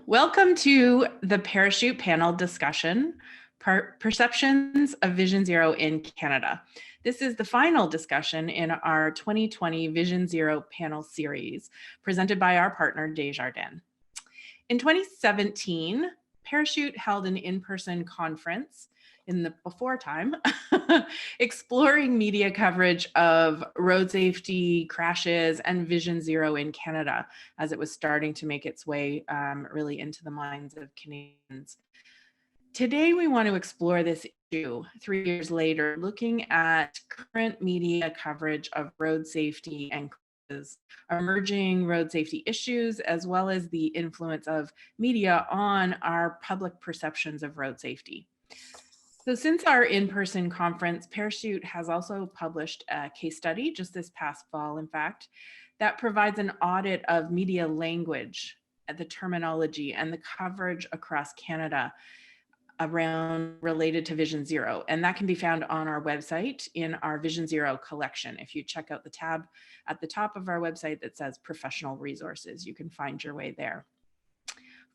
Welcome to the Parachute Panel discussion, Perceptions of Vision Zero in Canada. This is the final discussion in our 2020 Vision Zero panel series, presented by our partner Desjardins. In 2017, Parachute held an in-person conference in the before time, exploring media coverage of road safety, crashes, and Vision Zero in Canada, as it was starting to make its way really into the minds of Canadians. Today, we want to explore this issue 3 years later, looking at current media coverage of road safety and emerging road safety issues, as well as the influence of media on our public perceptions of road safety. So since our in-person conference, Parachute has also published a case study just this past fall, in fact, that provides an audit of media language, the terminology, and the coverage across Canada around related to Vision Zero. And that can be found on our website in our Vision Zero collection. If you check out the tab at the top of our website that says professional resources, you can find your way there.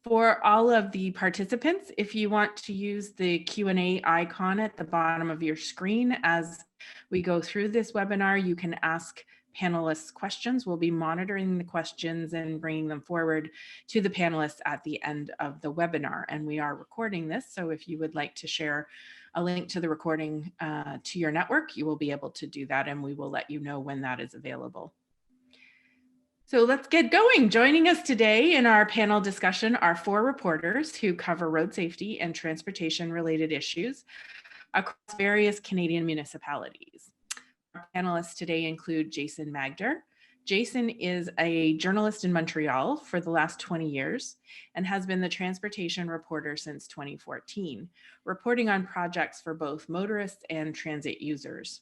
For all of the participants, if you want to use the Q&A icon at the bottom of your screen as we go through this webinar, you can ask panelists questions. We'll be monitoring the questions and bringing them forward to the panelists at the end of the webinar. And we are recording this, so if you would like to share a link to the recording to your network, you will be able to do that, and we will let you know when that is available. So let's get going. Joining us today in our panel discussion are 4 reporters who cover road safety and transportation related issues across various Canadian municipalities. Our panelists today include Jason Magder. Jason is a journalist in Montreal for the last 20 years and has been the transportation reporter since 2014, reporting on projects for both motorists and transit users.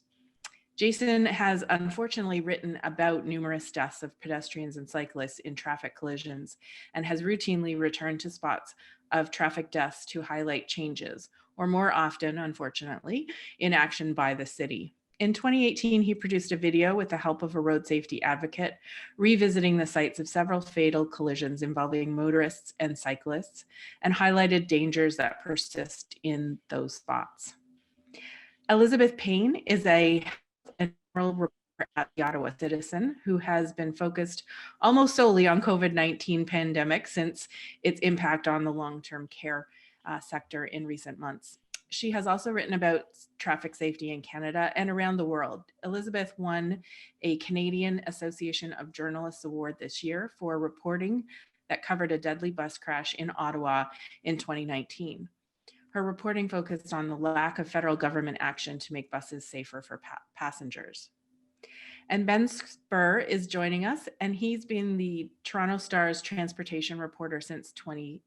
Jason has unfortunately written about numerous deaths of pedestrians and cyclists in traffic collisions and has routinely returned to spots of traffic deaths to highlight changes, or more often, unfortunately, inaction by the city. In 2018, he produced a video with the help of a road safety advocate, revisiting the sites of several fatal collisions involving motorists and cyclists, and highlighted dangers that persist in those spots. Elizabeth Payne is a reporter at the Ottawa Citizen, who has been focused almost solely on COVID-19 pandemic since its impact on the long-term care sector in recent months. She has also written about traffic safety in Canada and around the world. Elizabeth won a Canadian Association of Journalists Award this year for reporting that covered a deadly bus crash in Ottawa in 2019. Her reporting focused on the lack of federal government action to make buses safer for passengers. And Ben Spurr is joining us, and he's been the Toronto Star's transportation reporter since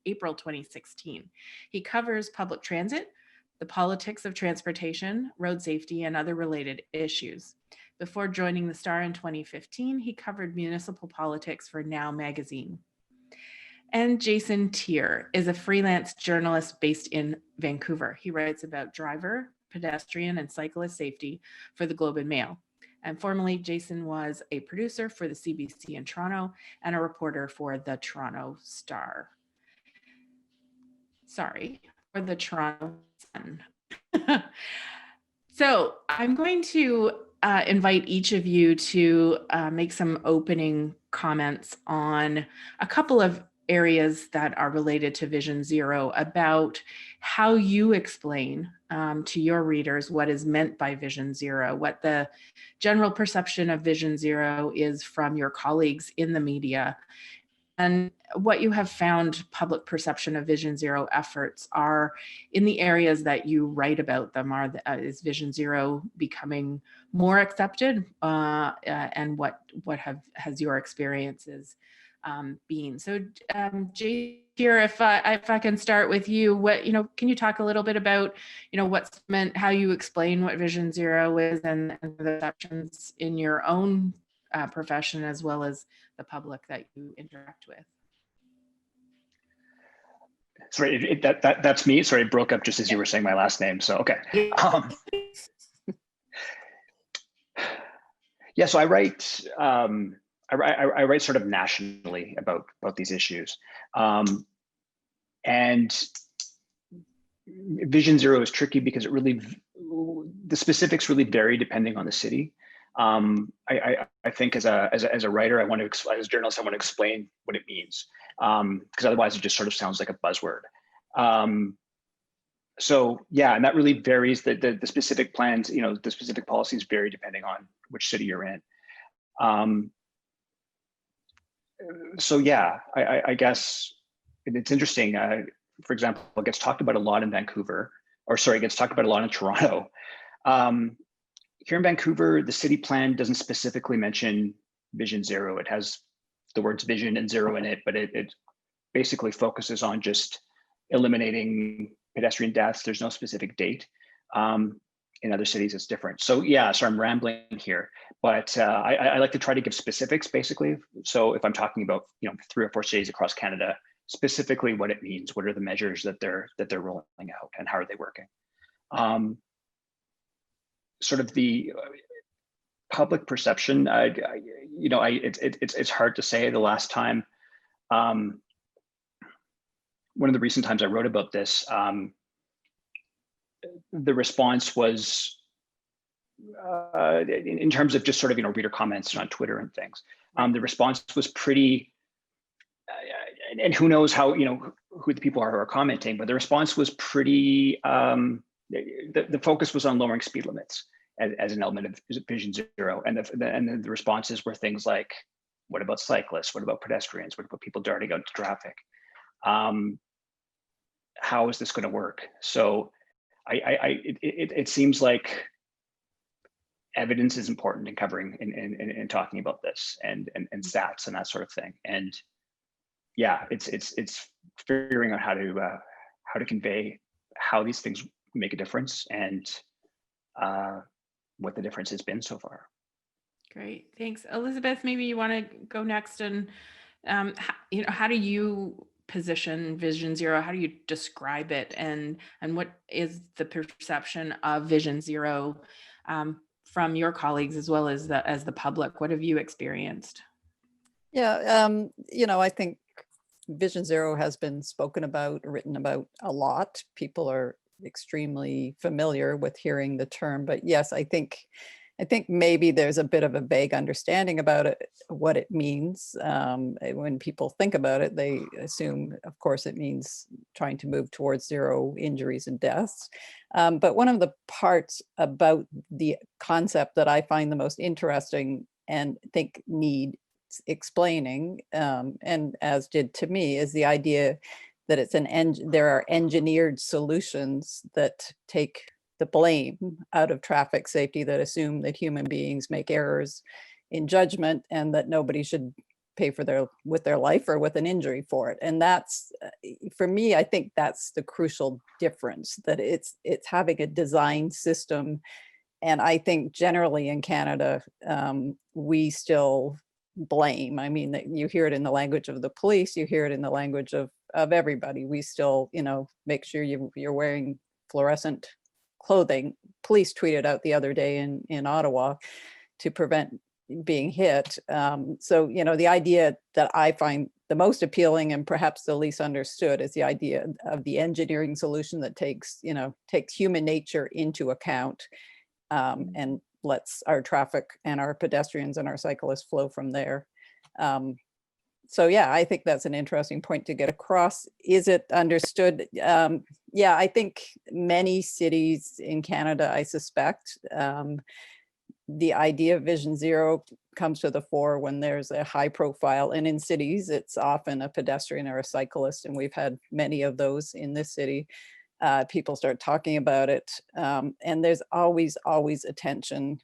April 2016. He covers public transit, the politics of transportation, road safety, and other related issues. Before joining the Star in 2015, he covered municipal politics for Now magazine. And Jason Tchir is a freelance journalist based in Vancouver. He writes about driver, pedestrian, and cyclist safety for the Globe and Mail. And formerly, Jason was a producer for the CBC in Toronto and a reporter for the Toronto Star. Sorry, for the Toronto Sun. So I'm going to invite each of you to make some opening comments on a couple of areas that are related to Vision Zero, about how you explain to your readers what is meant by Vision Zero, what the general perception of Vision Zero is from your colleagues in the media, and what you have found public perception of Vision Zero efforts are in the areas that you write about them. Is Vision Zero becoming more accepted, and what has your experiences been? So, Jay, here, if I can start with you, can you talk a little bit about, what's meant, how you explain what Vision Zero is, and the perceptions in your own profession, as well as the public that you interact with? Sorry, that's me. Sorry, it broke up just as you were saying my last name. So, okay. Yeah, so I write sort of nationally about these issues. And Vision Zero is tricky because the specifics really vary depending on the city. I think as a writer, as a journalist, I want to explain what it means, because otherwise it just sort of sounds like a buzzword. So yeah, and that really varies. The specific plans, the specific policies vary depending on which city you're in. So yeah, I guess it's interesting. For example, it gets talked about a lot in Vancouver, it gets talked about a lot in Toronto. Here in Vancouver, the city plan doesn't specifically mention Vision Zero. It has the words vision and zero in it, but it basically focuses on just eliminating pedestrian deaths. There's no specific date. In other cities, it's different. So yeah, so I'm rambling here, but I like to try to give specifics basically. So if I'm talking about 3 or 4 cities across Canada, specifically what it means, what are the measures that they're rolling out, and how are they working? Sort of the public perception, it's hard to say. The last time, one of the recent times I wrote about this, the response was, in terms of just sort of reader comments on Twitter and things, the response was pretty, and who knows how who the people are who are commenting, but the response was pretty. The focus was on lowering speed limits as an element of Vision Zero, and the responses were things like, what about cyclists? What about pedestrians? What about people darting out into traffic? How is this going to work? So it seems like evidence is important in covering and talking about this, and stats and that sort of thing. And yeah, it's figuring out how to convey how these things make a difference, and what the difference has been so far. Great, thanks. Elizabeth, maybe you want to go next, and how do you position Vision Zero? How do you describe it, and what is the perception of Vision Zero from your colleagues as well as the public? What have you experienced? Yeah, I think Vision Zero has been spoken about, written about a lot. People are extremely familiar with hearing the term, but yes, I think maybe there's a bit of a vague understanding about it, what it means. When people think about it, they assume, of course, it means trying to move towards zero injuries and deaths. But one of the parts about the concept that I find the most interesting and think need explaining, and as did to me, is the idea that there are engineered solutions that take the blame out of traffic safety, that assume that human beings make errors in judgment and that nobody should pay with their life or with an injury for it. And that's, for me, I think that's the crucial difference, that it's having a design system. And I think generally in Canada, we still blame. I mean, you hear it in the language of the police, you hear it in the language of everybody. We still, make sure you're wearing fluorescent clothing. Police tweeted out the other day in Ottawa to prevent being hit. So, the idea that I find the most appealing and perhaps the least understood is the idea of the engineering solution that takes human nature into account, and lets our traffic and our pedestrians and our cyclists flow from there. So yeah, I think that's an interesting point to get across. Is it understood? Yeah, I think many cities in Canada, I suspect, the idea of Vision Zero comes to the fore when there's a high profile, and in cities, it's often a pedestrian or a cyclist, and we've had many of those in this city. People start talking about it, and there's always attention,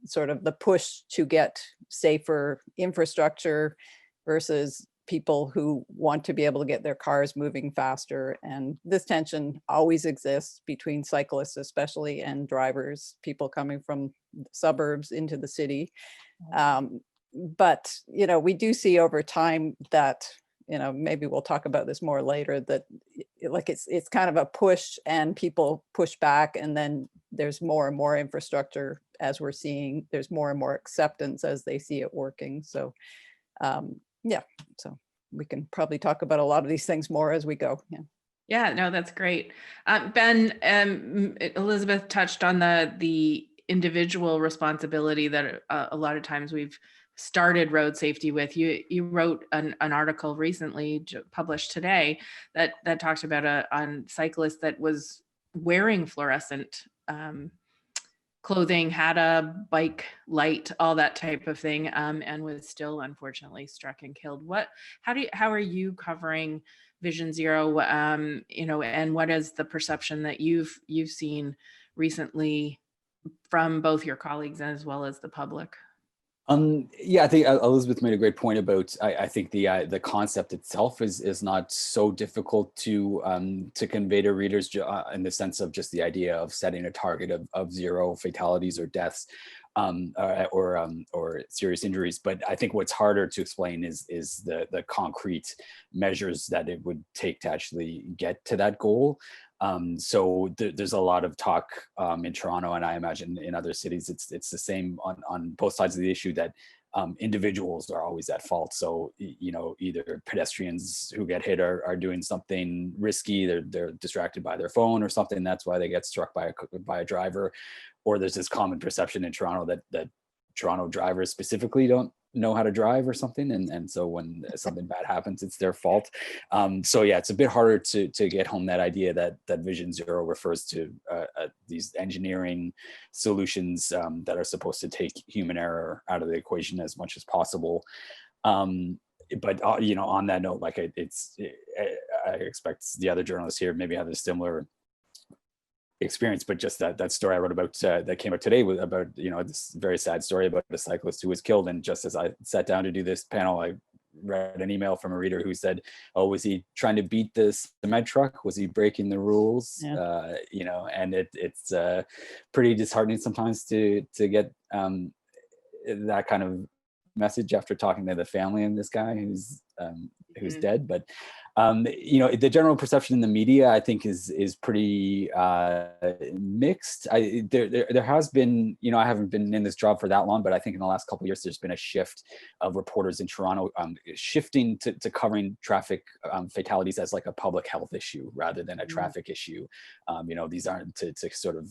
sort of the push to get safer infrastructure versus people who want to be able to get their cars moving faster. And this tension always exists between cyclists, especially, and drivers, people coming from the suburbs into the city. But, we do see over time that, maybe we'll talk about this more later, that it's kind of a push and people push back, and then there's more and more infrastructure as we're seeing, there's more and more acceptance as they see it working. So yeah, so we can probably talk about a lot of these things more as we go. Yeah. Yeah, no, that's great. Ben, Elizabeth touched on the individual responsibility that a lot of times we've started road safety with. You wrote an article recently published today that talked about a cyclist that was wearing fluorescent clothing, had a bike light, all that type of thing, and was still unfortunately struck and killed. How are you covering Vision Zero, and what is the perception that you've seen recently from both your colleagues as well as the public? Yeah, I think Elizabeth made a great point about. I think the concept itself is not so difficult to convey to readers in the sense of just the idea of setting a target of 0 fatalities or deaths, or serious injuries. But I think what's harder to explain is the concrete measures that it would take to actually get to that goal. So there's a lot of talk in Toronto, and I imagine in other cities, it's the same on both sides of the issue, that individuals are always at fault. So, either pedestrians who get hit are doing something risky, they're distracted by their phone or something, that's why they get struck by a driver. Or there's this common perception in Toronto that Toronto drivers specifically don't know how to drive or something, and so when something bad happens, it's their fault. So yeah, it's a bit harder to get home that idea that Vision Zero refers to these engineering solutions that are supposed to take human error out of the equation as much as possible. But on that note, like I expect the other journalists here maybe have a similar experience, but just that story I wrote about that came out today was about this very sad story about a cyclist who was killed. And just as I sat down to do this panel, I read an email from a reader who said, "Oh, was he trying to beat the cement truck? Was he breaking the rules?" Yeah. And it's pretty disheartening sometimes to get that kind of message after talking to the family of this guy who's dead. But the general perception in the media, I think, is pretty mixed. There has been, I haven't been in this job for that long, but I think in the last couple of years, there's been a shift of reporters in Toronto shifting to covering traffic fatalities as like a public health issue rather than a traffic issue. These aren't to sort of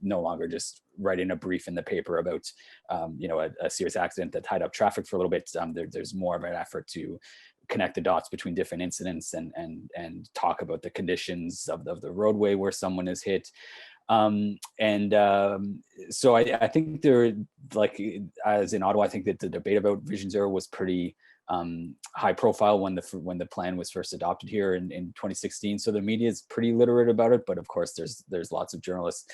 no longer just writing a brief in the paper about a serious accident that tied up traffic for a little bit. There's more of an effort to connect the dots between different incidents and talk about the conditions of the roadway where someone is hit. So I think there, like as in Ottawa, I think that the debate about Vision Zero was pretty high profile when the plan was first adopted here in 2016. So the media is pretty literate about it, but of course there's lots of journalists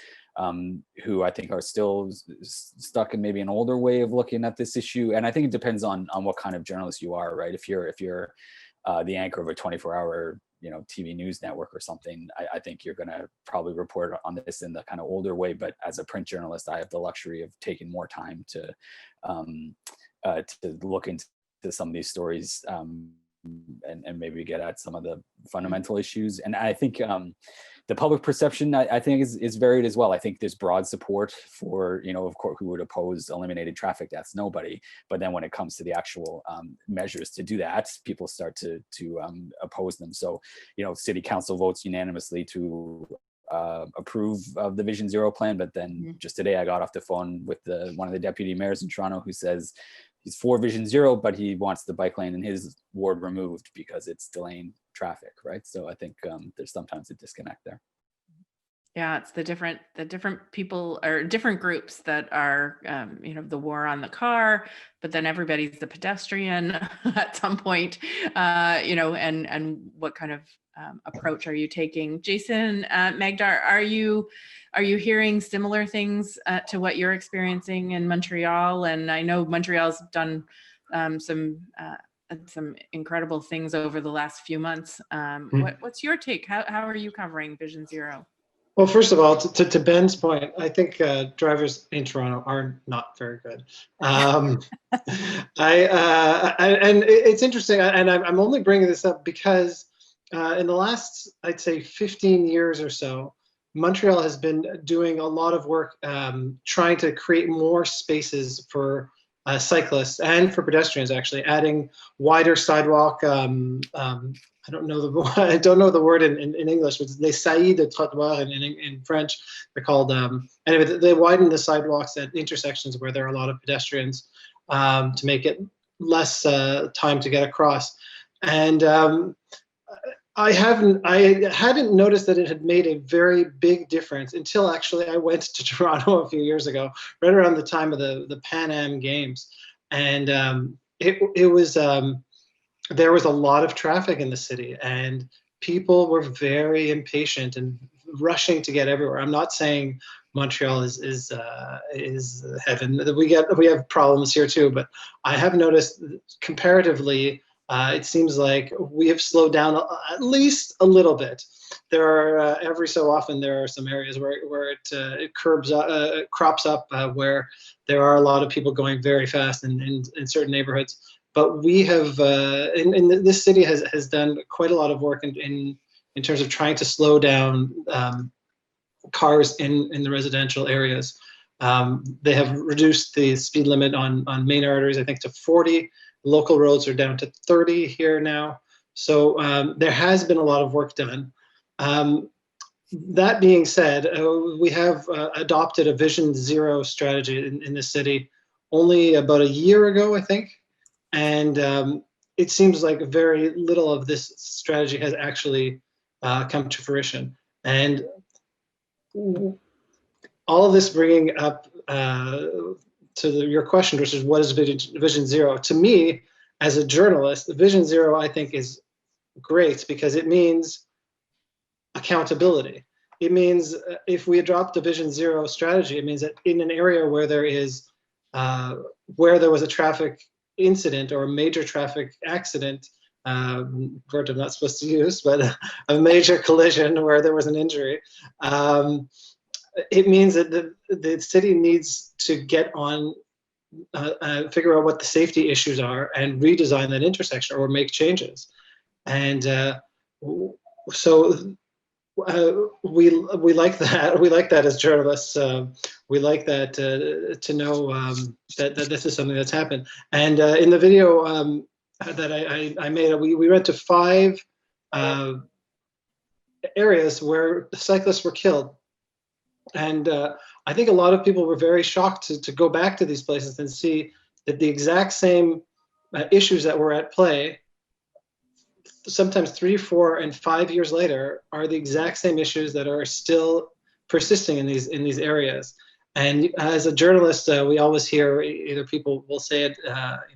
who I think are still stuck in maybe an older way of looking at this issue. And I think it depends on what kind of journalist you are, right? If you're the anchor of a 24-hour TV news network or something, I think you're going to probably report on this in the kind of older way. But as a print journalist, I have the luxury of taking more time to look into some of these stories and maybe get at some of the fundamental issues. And I think the public perception, I think, is varied as well. I think there's broad support for, of course, who would oppose eliminated traffic deaths? Nobody. But then when it comes to the actual measures to do that, people start to oppose them. So, city council votes unanimously to approve of the Vision Zero plan. But then just today, I got off the phone with one of the deputy mayors in Toronto who says he's for Vision Zero, but he wants the bike lane in his ward removed because it's delaying traffic, right? So I think there's sometimes a disconnect there. Yeah, it's the different people or different groups that are, the war on the car, but then everybody's the pedestrian at some point, and what kind of approach are you taking? Jason, Magder, are you hearing similar things to what you're experiencing in Montreal? And I know Montreal's done some incredible things over the last few months. What's your take? How are you covering Vision Zero? Well, first of all, to Ben's point, I think drivers in Toronto are not very good. And it's interesting, and I'm only bringing this up because in the last, I'd say, 15 years or so, Montreal has been doing a lot of work trying to create more spaces for cyclists and for pedestrians, actually, adding wider sidewalk. I don't know the word in English, but les saillies de trottoir in French. They're called, anyway, they widen the sidewalks at intersections where there are a lot of pedestrians to make it less time to get across. And I hadn't noticed that it had made a very big difference until actually I went to Toronto a few years ago, right around the time of the Pan Am Games, and it was there was a lot of traffic in the city, and people were very impatient and rushing to get everywhere. I'm not saying Montreal is heaven. We have problems here too, but I have noticed comparatively. It seems like we have slowed down at least a little bit. There are every so often there are some areas where it crops up where there are a lot of people going very fast in certain neighborhoods. But we have this city has done quite a lot of work in terms of trying to slow down cars in the residential areas. They have reduced the speed limit on main arteries, I think, to 40. Local roads are down to 30 here now. So there has been a lot of work done. That being said, we have adopted a Vision Zero strategy in the city only about a year ago, I think. And it seems like very little of this strategy has actually come to fruition. And all of this bringing up to your question, which is what is Vision Zero? To me, as a journalist, Vision Zero, I think, is great because it means accountability. It means if we adopt the Vision Zero strategy, it means that in an area where there was a traffic incident or a major traffic accident, word I'm not supposed to use, but a major collision where there was an injury, it means that the city needs to get on, figure out what the safety issues are and redesign that intersection or make changes. And so we like that. We like that as journalists. We like that to know that this is something that's happened. And in the video that I made, we went to 5 areas where cyclists were killed. And I think a lot of people were very shocked to go back to these places and see that the exact same issues that were at play, sometimes 3, 4, and 5 years later, are the exact same issues that are still persisting in these areas. And as a journalist, we always hear either people will say it,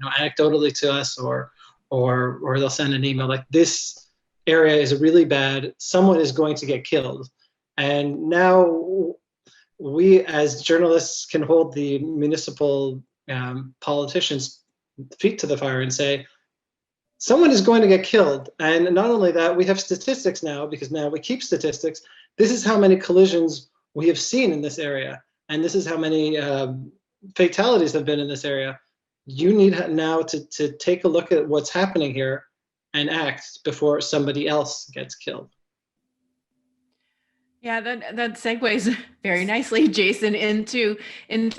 anecdotally to us, or they'll send an email like, "This area is really bad. Someone is going to get killed." And now we as journalists can hold the municipal politicians' feet to the fire and say, someone is going to get killed. And not only that, we have statistics now, because now we keep statistics. This is how many collisions we have seen in this area. And this is how many fatalities have been in this area. You need now to take a look at what's happening here and act before somebody else gets killed. Yeah, that segues very nicely, Jason, into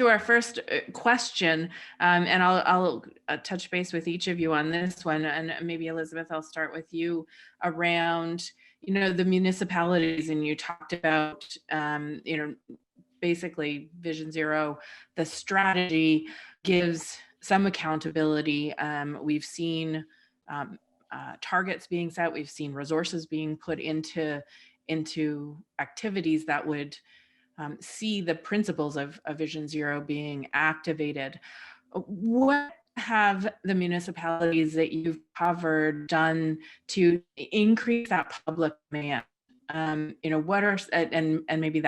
our first question, and I'll touch base with each of you on this one, and maybe Elizabeth, I'll start with you around the municipalities, and you talked about basically Vision Zero. The strategy gives some accountability. We've seen targets being set. We've seen resources being put into activities that would see the principles of Vision Zero being activated. What have the municipalities that you've covered done to increase that public demand? What are, and maybe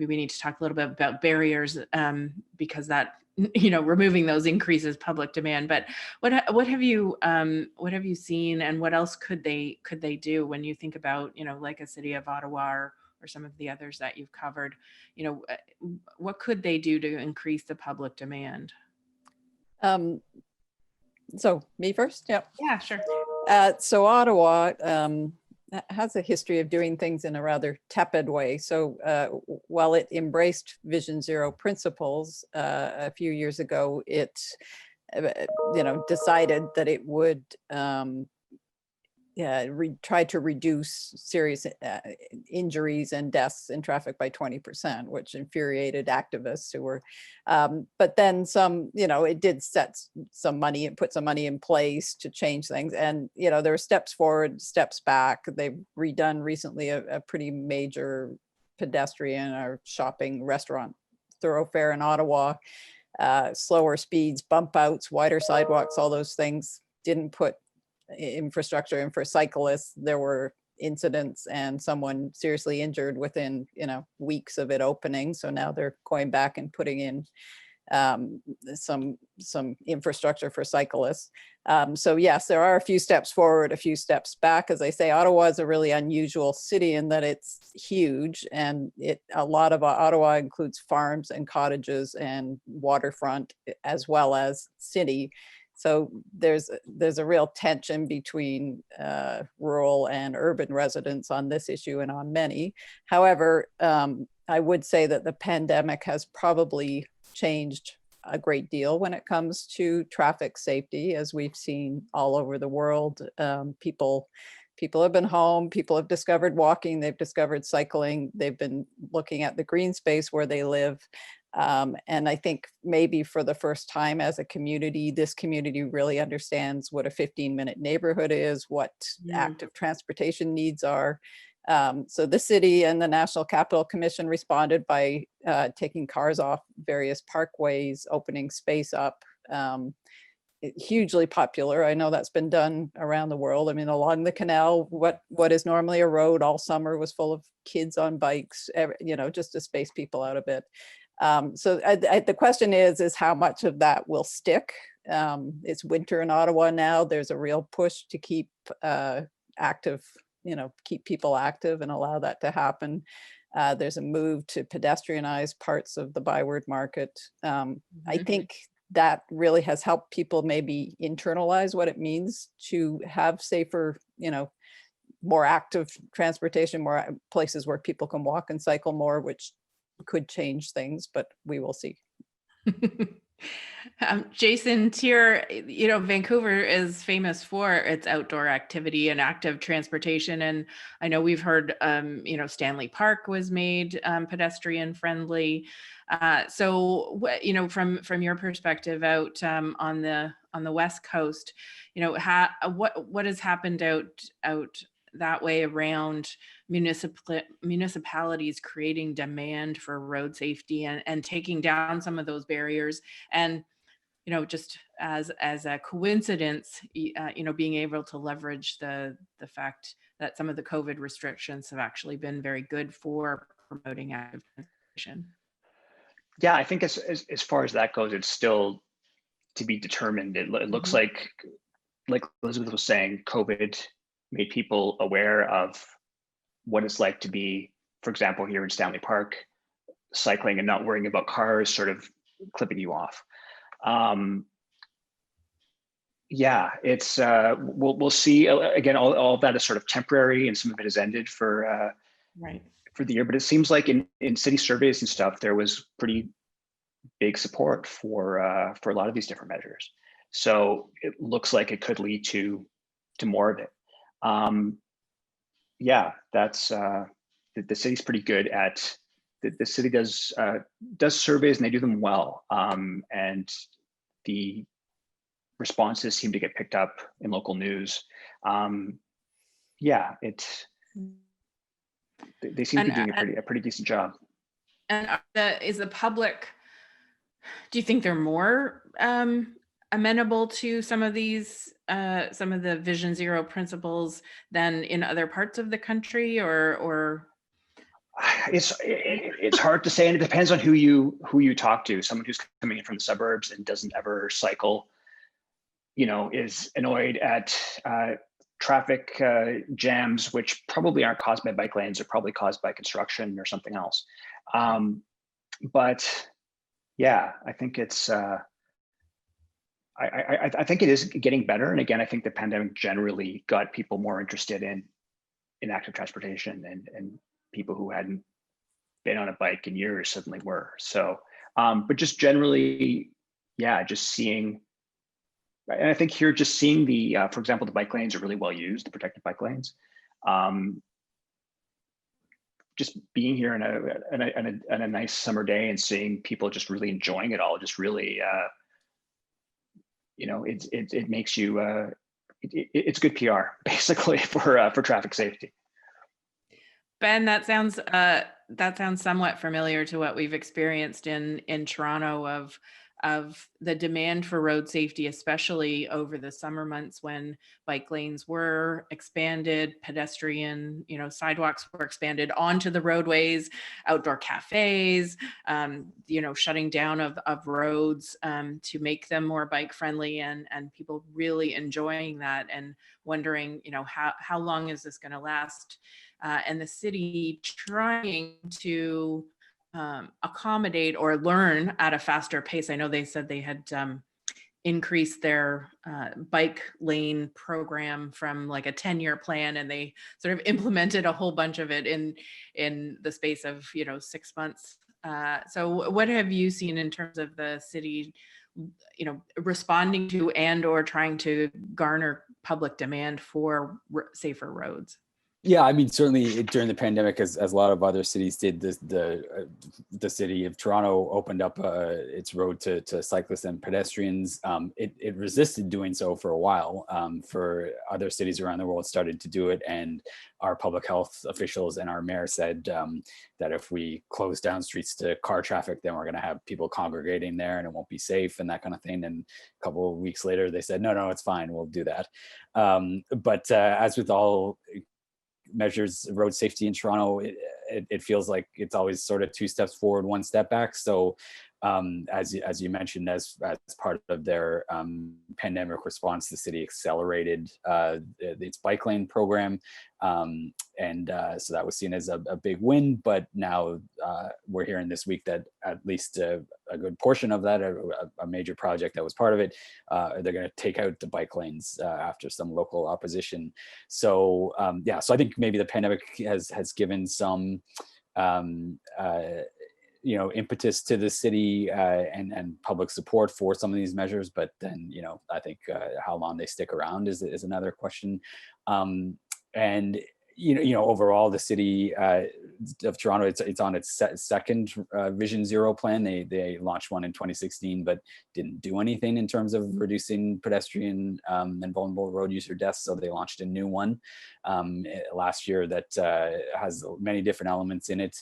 we need to talk a little bit about barriers, because that, removing those increases public demand. But what have you seen, and what else could they do when you think about, like a city of Ottawa or some of the others that you've covered? What could they do to increase the public demand? So me first? Yep. Yeah, sure. So Ottawa, has a history of doing things in a rather tepid way. So while it embraced Vision Zero principles a few years ago, it decided that it would try to reduce serious injuries and deaths in traffic by 20%, which infuriated activists who were, but then some, it did set some money and put some money in place to change things. And, there were steps forward, steps back. They've redone recently a pretty major pedestrian or shopping restaurant thoroughfare in Ottawa, slower speeds, bump outs, wider sidewalks, all those things. Didn't put infrastructure in for cyclists. There were incidents and someone seriously injured within weeks of it opening. So now they're going back and putting in some infrastructure for cyclists. So yes, there are a few steps forward, a few steps back. As I say, Ottawa is a really unusual city in that it's huge, and a lot of Ottawa includes farms and cottages and waterfront as well as city. So there's a real tension between rural and urban residents on this issue and on many. However, I would say that the pandemic has probably changed a great deal when it comes to traffic safety, as we've seen all over the world. People have been home, people have discovered walking, they've discovered cycling, they've been looking at the green space where they live. And I think maybe for the first time as a community, this community really understands what a 15-minute neighborhood is, what active transportation needs are. So the city and the National Capital Commission responded by taking cars off various parkways, opening space up. Hugely popular. I know that's been done around the world. I mean, along the canal, what is normally a road all summer was full of kids on bikes, just to space people out a bit. So the question is how much of that will stick? It's winter in Ottawa now. There's a real push to keep active, keep people active and allow that to happen. There's a move to pedestrianize parts of the Byward Market. I think that really has helped people maybe internalize what it means to have safer, more active transportation, more places where people can walk and cycle more, which could change things, but we will see. Jason, Tchir, Vancouver is famous for its outdoor activity and active transportation. And I know we've heard, Stanley Park was made pedestrian friendly. So, from your perspective out on the West Coast, what has happened out that way around municipalities creating demand for road safety and taking down some of those barriers, and just as a coincidence, being able to leverage the fact that some of the COVID restrictions have actually been very good for promoting active transportation. Yeah, I think as far as that goes, it's still to be determined. It looks like Elizabeth was saying, COVID made people aware of what it's like to be, for example, here in Stanley Park, cycling and not worrying about cars sort of clipping you off. Yeah, it's we'll see. Again, all of that is sort of temporary, and some of it has ended for the year. But it seems like in city surveys and stuff, there was pretty big support for a lot of these different measures. So it looks like it could lead to more of it. Yeah, that's the city's pretty good at. The city does surveys, and they do them well, and the responses seem to get picked up in local news. Yeah, they seem to be doing a pretty decent job. And is the public? Do you think they're more amenable to some of these, some of the Vision Zero principles than in other parts of the country, or? It's hard to say, and it depends on who you talk to. Someone who's coming in from the suburbs and doesn't ever cycle, is annoyed at traffic jams, which probably aren't caused by bike lanes, or probably caused by construction or something else. But yeah, I think it's I think it is getting better. And again, I think the pandemic generally got people more interested in in active transportation, and people who hadn't been on a bike in years suddenly were. So, but just generally, yeah, just seeing, and I think here just seeing the, for example, the bike lanes are really well used, the protected bike lanes. Just being here on a nice summer day and seeing people just really enjoying it all, just really, you know, it makes you, it's good PR basically for traffic safety. Ben, that sounds somewhat familiar to what we've experienced in Toronto of the demand for road safety, especially over the summer months when bike lanes were expanded, pedestrian, sidewalks were expanded onto the roadways, outdoor cafes, shutting down of roads to make them more bike friendly, and people really enjoying that and wondering, how long is this going to last? And the city trying to accommodate or learn at a faster pace. I know they said they had increased their bike lane program from like a 10-year plan, and they sort of implemented a whole bunch of it in the space of 6 months. So what have you seen in terms of the city responding to and or trying to garner public demand for safer roads? Yeah, I mean, certainly during the pandemic, as a lot of other cities did, the city of Toronto opened up its road to cyclists and pedestrians. It resisted doing so for a while. For other cities around the world started to do it, and our public health officials and our mayor said that if we close down streets to car traffic, then we're going to have people congregating there and it won't be safe and that kind of thing. And a couple of weeks later, they said, no, it's fine, we'll do that. But as with all measures road safety in Toronto, it feels like it's always sort of 2 steps forward, 1 step back. So as you mentioned, as part of their pandemic response, the city accelerated its bike lane program, and so that was seen as a big win. But now we're hearing this week that at least a good portion of that, a major project that was part of it, they're going to take out the bike lanes after some local opposition. So yeah, so I think maybe the pandemic has given some impetus to the city and public support for some of these measures, but then I think how long they stick around is another question. And overall, the city of Toronto, it's on its second Vision Zero plan. They launched one in 2016, but didn't do anything in terms of reducing pedestrian and vulnerable road user deaths. So they launched a new one last year that has many different elements in it.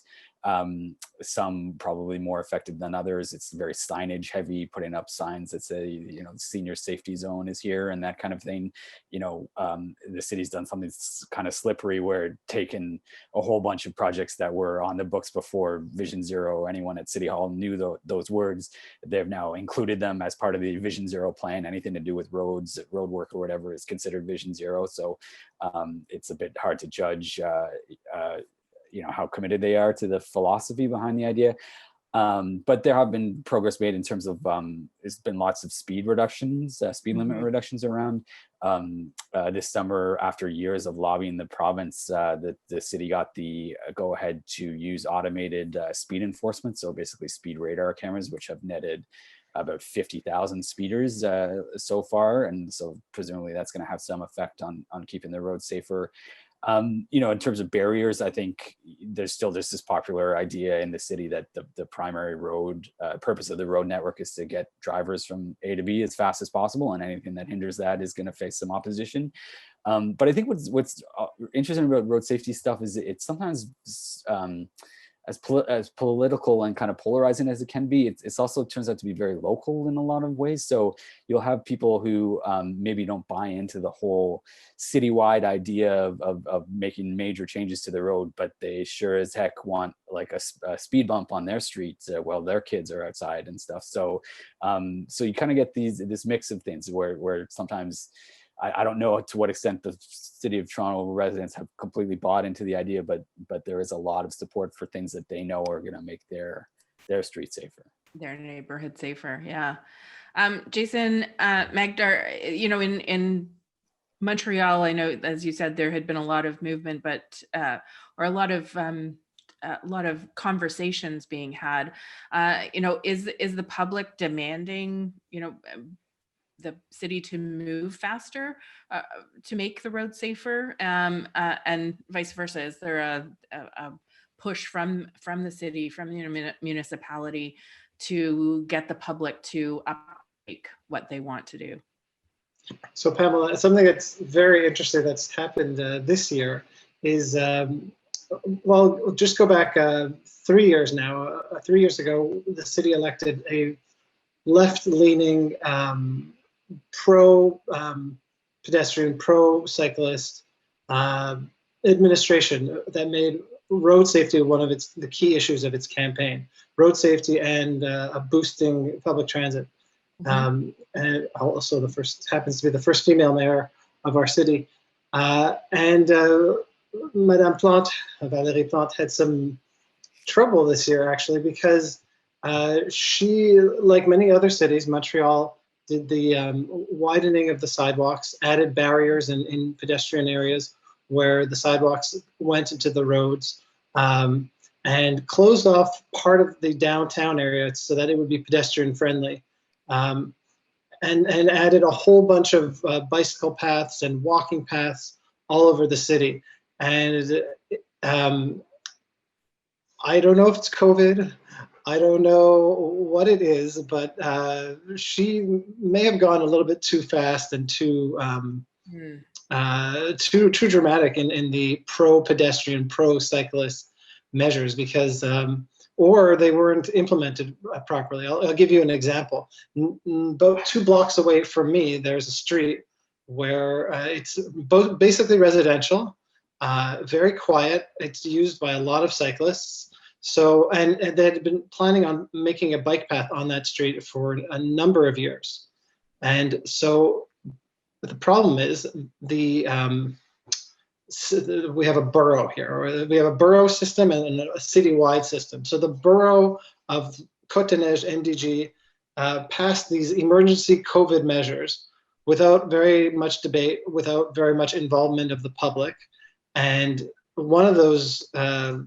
Some probably more effective than others. It's very signage heavy, putting up signs that say, senior safety zone is here and that kind of thing. The city's done something that's kind of slippery, where taken a whole bunch of projects that were on the books before Vision Zero, anyone at City Hall knew those words. They've now included them as part of the Vision Zero plan. Anything to do with roads, road work or whatever is considered Vision Zero. So it's a bit hard to judge how committed they are to the philosophy behind the idea. But there have been progress made in terms of there's been lots of speed reductions, speed limit reductions around. This summer, after years of lobbying the province, the city got the go ahead to use automated speed enforcement. So basically speed radar cameras, which have netted about 50,000 speeders so far. And so presumably that's going to have some effect on keeping the roads safer. In terms of barriers, I think there's this popular idea in the city that the primary road purpose of the road network is to get drivers from A to B as fast as possible, and anything that hinders that is going to face some opposition. But I think what's interesting about road safety stuff is it's sometimes as political and kind of polarizing as it can be, it's also turns out to be very local in a lot of ways. So you'll have people who maybe don't buy into the whole citywide idea of making major changes to the road, but they sure as heck want like a speed bump on their street while their kids are outside and stuff. So so you kind of get this mix of things where sometimes I don't know to what extent the City of Toronto residents have completely bought into the idea, but there is a lot of support for things that they know are going to make their street safer, their neighborhood safer. Yeah. Jason, Magder, in Montreal, I know, as you said, there had been a lot of movement, but or a lot of conversations being had. Is the public demanding, the city to move faster to make the road safer, and vice versa? Is there a push from the city, from the municipality, to get the public to uptake what they want to do? So Pamela, something that's very interesting that's happened this year is, well, just go back 3 years now. 3 years ago, the city elected a left-leaning pro-pedestrian, pro-cyclist administration that made road safety one of the key issues of its campaign. Road safety and boosting public transit. And also happens to be the first female mayor of our city. And Madame Plante, Valérie Plante, had some trouble this year actually, because she, like many other cities, Montreal did the widening of the sidewalks, added barriers in pedestrian areas where the sidewalks went into the roads, and closed off part of the downtown area so that it would be pedestrian friendly. And added a whole bunch of bicycle paths and walking paths all over the city. And I don't know if it's COVID, I don't know what it is, but she may have gone a little bit too fast and too dramatic in the pro-pedestrian, pro-cyclist measures, because or they weren't implemented properly. I'll give you an example. About 2 blocks away from me, there's a street where it's both basically residential, very quiet. It's used by a lot of cyclists. So, and they had been planning on making a bike path on that street for a number of years. And so the problem is we have a borough here, or we have a borough system and a citywide system. So the borough of Côte-des-Neiges, NDG, passed these emergency COVID measures without very much debate, without very much involvement of the public. And one of those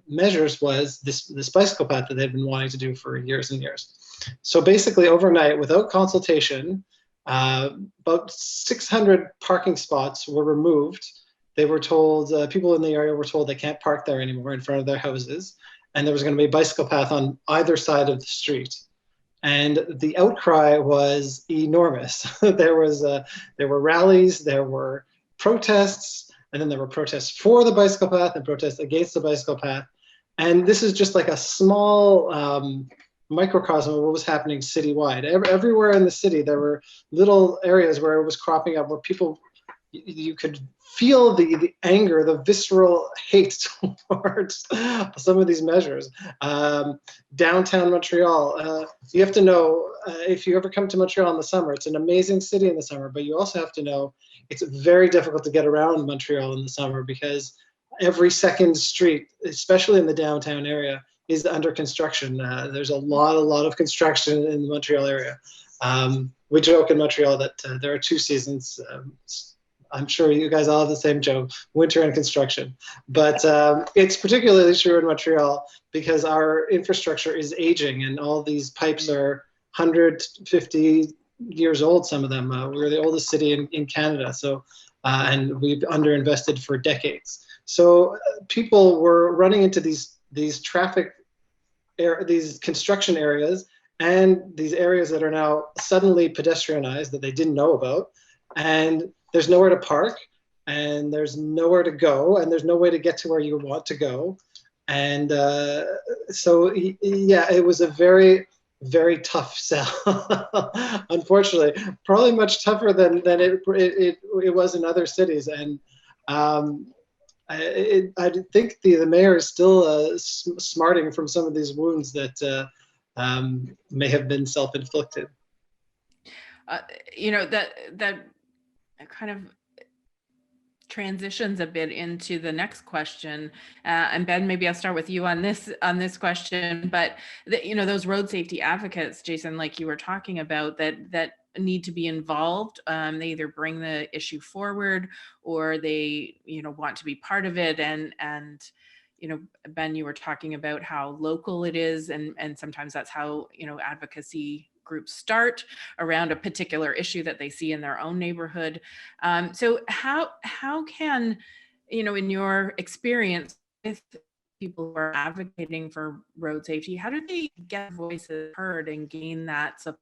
measures was this bicycle path that they've been wanting to do for years and years. So basically overnight, without consultation, about 600 parking spots were removed. They were told, people in the area were told they can't park there anymore in front of their houses. And there was going to be a bicycle path on either side of the street. And the outcry was enormous. There were rallies, there were protests, and then there were protests for the bicycle path and protests against the bicycle path. And this is just like a small microcosm of what was happening citywide. Everywhere in the city, there were little areas where it was cropping up, where people, you could feel the anger, the visceral hate towards some of these measures. Downtown Montreal, you have to know, if you ever come to Montreal in the summer, it's an amazing city in the summer, but you also have to know it's very difficult to get around Montreal in the summer, because every second street, especially in the downtown area, is under construction. There's a lot of construction in the Montreal area. We joke in Montreal that there are 2 seasons. I'm sure you guys all have the same joke, winter and construction. But it's particularly true in Montreal because our infrastructure is aging and all these pipes are 150 years old, some of them. We're the oldest city in Canada, so and we've underinvested for decades. So people were running into these construction areas and these areas that are now suddenly pedestrianized that they didn't know about. And there's nowhere to park, and there's nowhere to go, and there's no way to get to where you want to go. And so, yeah, it was a very, very tough sell, unfortunately. Probably much tougher than it was in other cities. And I think the mayor is still smarting from some of these wounds that may have been self-inflicted. That kind of transitions a bit into the next question, and Ben, maybe I'll start with you on this question. But those road safety advocates, Jason, like you were talking about, that need to be involved. They either bring the issue forward or they, want to be part of it. And Ben, you were talking about how local it is, and sometimes that's how, advocacy groups start around a particular issue that they see in their own neighborhood. So how can, in your experience with people who are advocating for road safety, how do they get voices heard and gain that support,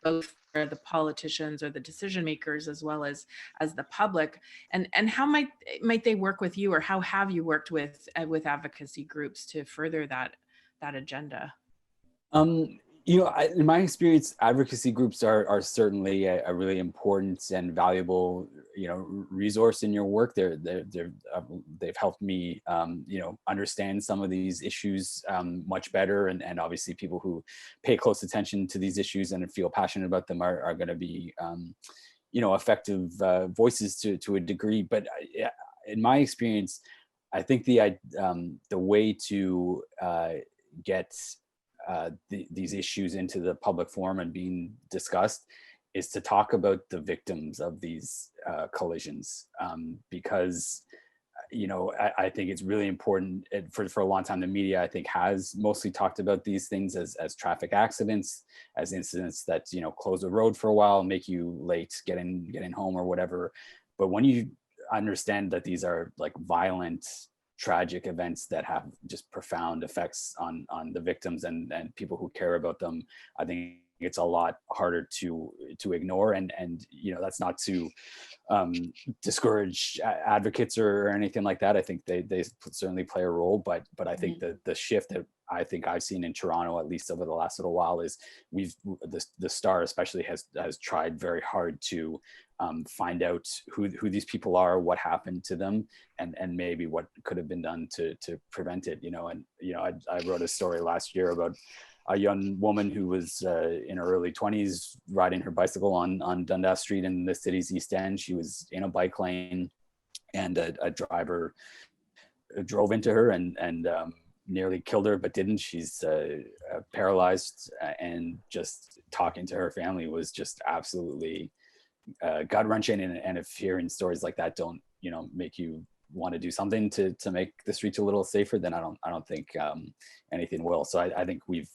both for the politicians or the decision makers as well as the public, and how might they work with you, or how have you worked with advocacy groups to further that agenda? In my experience, advocacy groups are certainly a really important and valuable, resource in your work. They've helped me, understand some of these issues much better, and obviously people who pay close attention to these issues and feel passionate about them are going to be, effective voices to a degree. But in my experience, I think the way to get these issues into the public forum and being discussed is to talk about the victims of these collisions, because I think it's really important. For a long time, the media, I think, has mostly talked about these things as traffic accidents, as incidents that close the road for a while, make you late getting home or whatever. But when you understand that these are like violent, tragic events that have just profound effects on the victims and people who care about them, I think it's a lot harder to ignore. And that's not to discourage advocates or anything like that. I think they certainly play a role, but I think the shift that I think I've seen in Toronto, at least over the last little while, is the Star especially has tried very hard to find out who these people are, what happened to them, and maybe what could have been done to prevent it. I wrote a story last year about a young woman who was in her early 20s riding her bicycle on Dundas Street in the city's East End. She was in a bike lane, and a driver drove into her and nearly killed her, but didn't. She's paralyzed, and just talking to her family was just absolutely gut-wrenching. And if hearing stories like that don't make you want to do something to make the streets a little safer, then I don't think anything will. So I think we've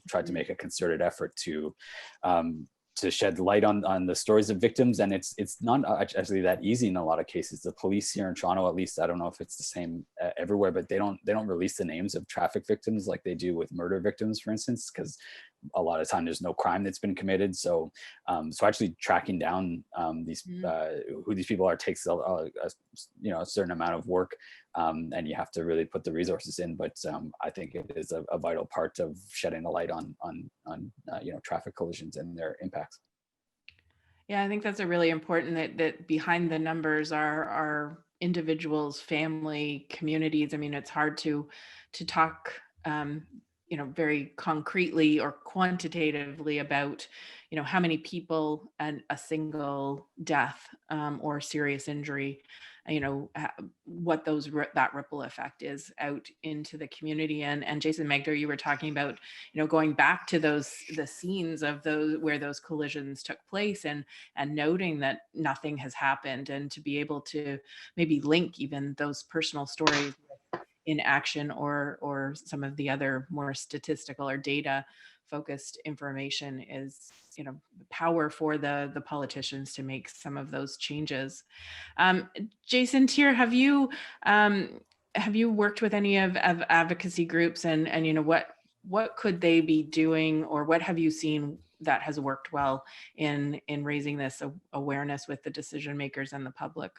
tried to make a concerted effort to shed light on the stories of victims, and it's not actually that easy in a lot of cases. The police here in Toronto, at least, I don't know if it's the same everywhere, but they don't release the names of traffic victims like they do with murder victims, for instance, because a lot of time there's no crime that's been committed. So actually tracking down who these people are takes a certain amount of work, and you have to really put the resources in. But I think it is a vital part of shedding the light on traffic collisions and their impacts. Yeah, I think that's a really important that behind the numbers are individuals, family, communities. I mean, it's hard to talk very concretely or quantitatively about how many people and a single death or serious injury, what that ripple effect is out into the community. And Jason, Magder, you were talking about going back to the scenes of those where those collisions took place, and noting that nothing has happened, and to be able to maybe link even those personal stories in action or some of the other more statistical or data focused information is power for the politicians to make some of those changes. Jason, Tchir, have you worked with any of advocacy groups, and what could they be doing, or what have you seen that has worked well in raising this awareness with the decision makers and the public?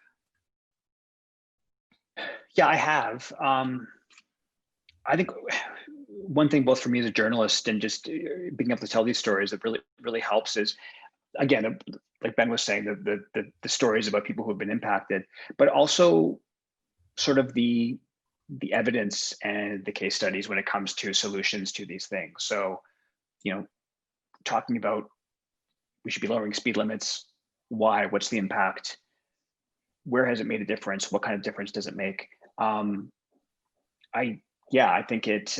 Yeah, I have. I think one thing, both for me as a journalist and just being able to tell these stories, that really helps is, again, like Ben was saying, the stories about people who have been impacted, but also sort of the evidence and the case studies when it comes to solutions to these things. So, talking about we should be lowering speed limits. Why? What's the impact? Where has it made a difference? What kind of difference does it make? I think it's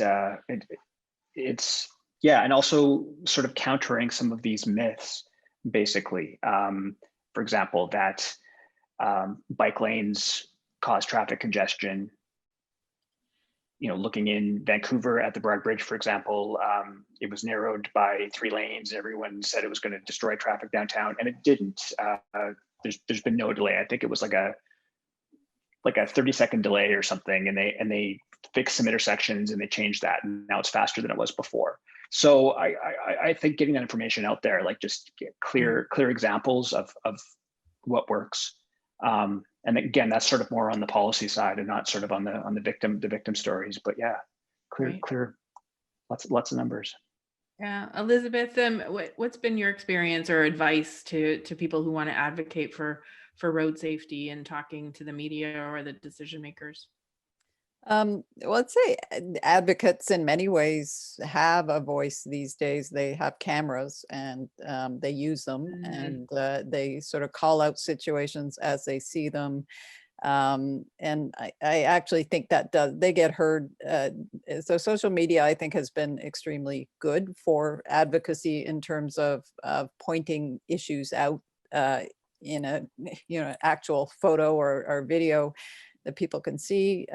and also sort of countering some of these myths basically. For example, that bike lanes cause traffic congestion. You know, looking in Vancouver at the Broad Bridge, for example, it was narrowed by 3 lanes. Everyone said it was going to destroy traffic downtown, and it didn't. There's been no delay. I think it was like a 30-second delay or something, and they fixed some intersections and they changed that, and now it's faster than it was before. So I think getting that information out there, like just get clear examples of what works. And again, that's sort of more on the policy side and not sort of on the victim stories. But yeah, clear, lots of numbers. Yeah, Elizabeth, what's been your experience or advice to people who want to advocate for road safety and talking to the media or the decision makers? Well, I'd say advocates in many ways have a voice these days. They have cameras and they use them, and they sort of call out situations as they see them. And I actually think that they get heard. So social media, I think, has been extremely good for advocacy in terms of pointing issues out in a actual photo or video that people can see.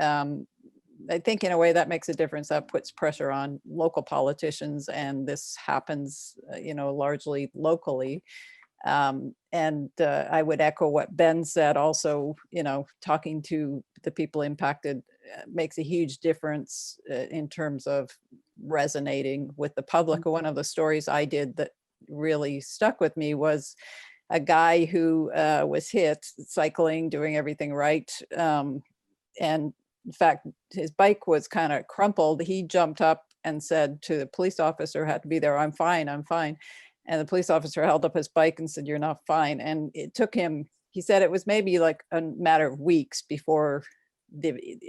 I think in a way that makes a difference. That puts pressure on local politicians, and this happens, largely locally. And I would echo what Ben said. Also, talking to the people impacted makes a huge difference in terms of resonating with the public. One of the stories I did that really stuck with me was a guy who was hit cycling, doing everything right, and in fact, his bike was kind of crumpled. He jumped up and said to the police officer, had to be there, "I'm fine, I'm fine." And the police officer held up his bike and said, "You're not fine." And it took him, he said it was maybe like a matter of weeks before,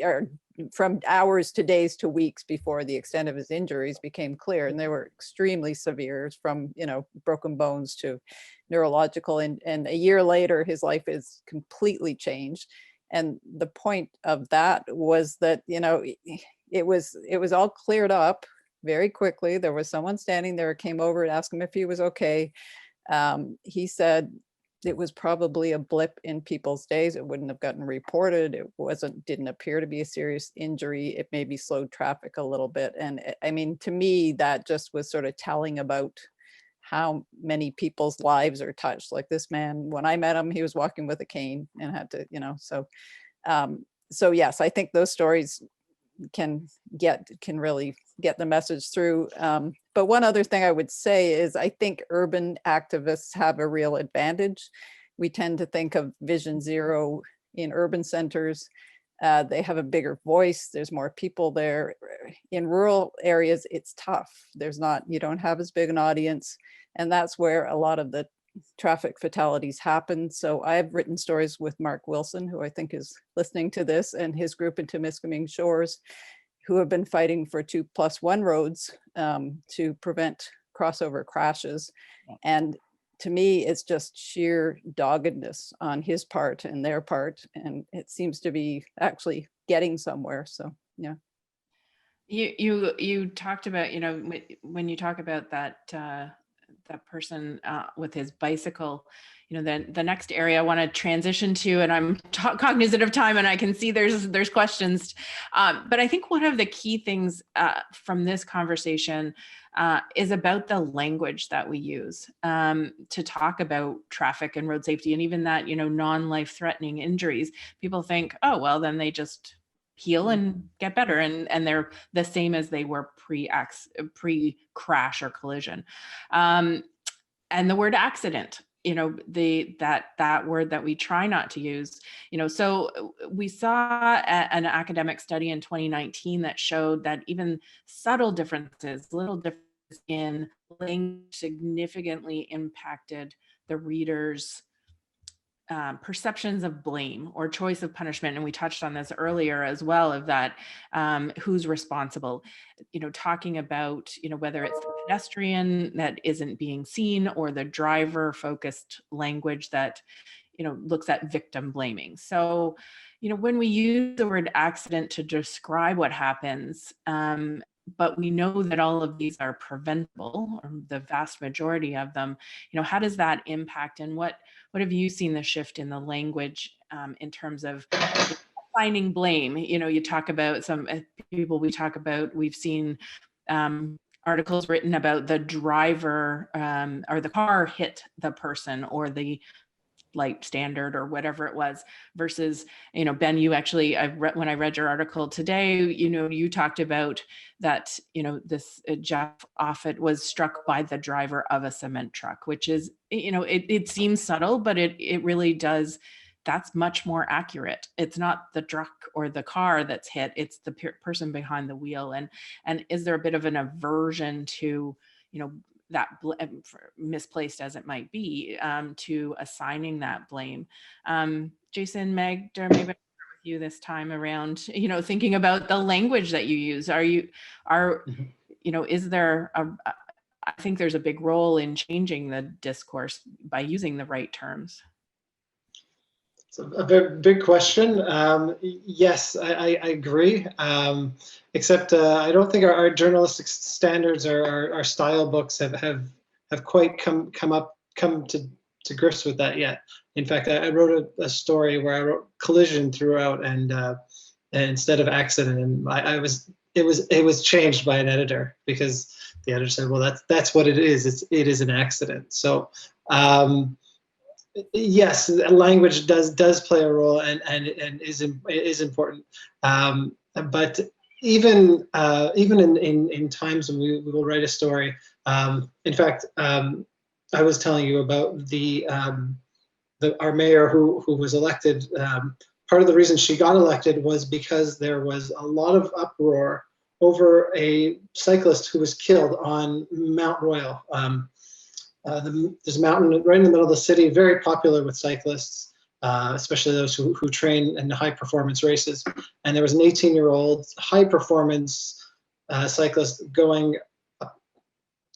or from hours to days to weeks before the extent of his injuries became clear. And they were extremely severe, from, broken bones to neurological. And a year later, his life is completely changed. And the point of that was that, it was all cleared up very quickly. There was someone standing there, came over and asked him if he was okay. He said it was probably a blip in people's days. It wouldn't have gotten reported. It didn't appear to be a serious injury. It maybe slowed traffic a little bit. And I mean, to me, that just was sort of telling about how many people's lives are touched. Like this man, when I met him, he was walking with a cane and had to, so yes, I think those stories can really get the message through. But one other thing I would say is I think urban activists have a real advantage. We tend to think of Vision Zero in urban centers. They have a bigger voice. There's more people there. In rural areas, it's tough. You don't have as big an audience. And that's where a lot of the traffic fatalities happen. So I've written stories with Mark Wilson, who I think is listening to this, and his group in Temiskaming Shores, who have been fighting for 2+1 roads to prevent crossover crashes. And to me, it's just sheer doggedness on his part and their part. And it seems to be actually getting somewhere. So, yeah. You talked about, when you talk about that person with his bicycle, then the next area I want to transition to, and I'm cognizant of time and I can see there's questions, but I think one of the key things from this conversation is about the language that we use to talk about traffic and road safety, and even that, non-life-threatening injuries. People think, oh, well, then they just heal and get better, and they're the same as they were pre-crash or collision. And the word accident, that word that we try not to use, so we saw an academic study in 2019 that showed that even subtle differences, little differences in language, significantly impacted the reader's perceptions of blame or choice of punishment. And we touched on this earlier as well, of that, who's responsible, talking about, whether it's the pedestrian that isn't being seen or the driver focused language that, looks at victim blaming. So, when we use the word accident to describe what happens, but we know that all of these are preventable, or the vast majority of them. How does that impact, and what have you seen the shift in the language in terms of assigning blame? You talk about some people we've seen articles written about the driver or the car hit the person, or the light standard, or whatever it was, versus, Ben, you actually, when I read your article today, you talked about that, this Jeff Offit was struck by the driver of a cement truck, which is, it seems subtle, but it really does. That's much more accurate. It's not the truck or the car that's hit, it's the person behind the wheel. And is there a bit of an aversion to, that misplaced as it might be, to assigning that blame? Jason, Magder, maybe I'll start with you this time around, thinking about the language that you use. Is there I think there's a big role in changing the discourse by using the right terms. It's a very big question. Yes, I agree. Except I don't think our journalistic standards or our style books have quite come to grips with that yet. In fact, I wrote a story where I wrote collision throughout, and instead of accident, and it was changed by an editor, because the editor said, well, that's what it is. It is an accident. So. Yes, language does play a role and is important, but even in times when we will write a story. In fact, I was telling you about our mayor who was elected. Part of the reason she got elected was because there was a lot of uproar over a cyclist who was killed on Mount Royal. There's a mountain right in the middle of the city, very popular with cyclists, especially those who train in high performance races. And there was an 18-year-old high performance cyclist going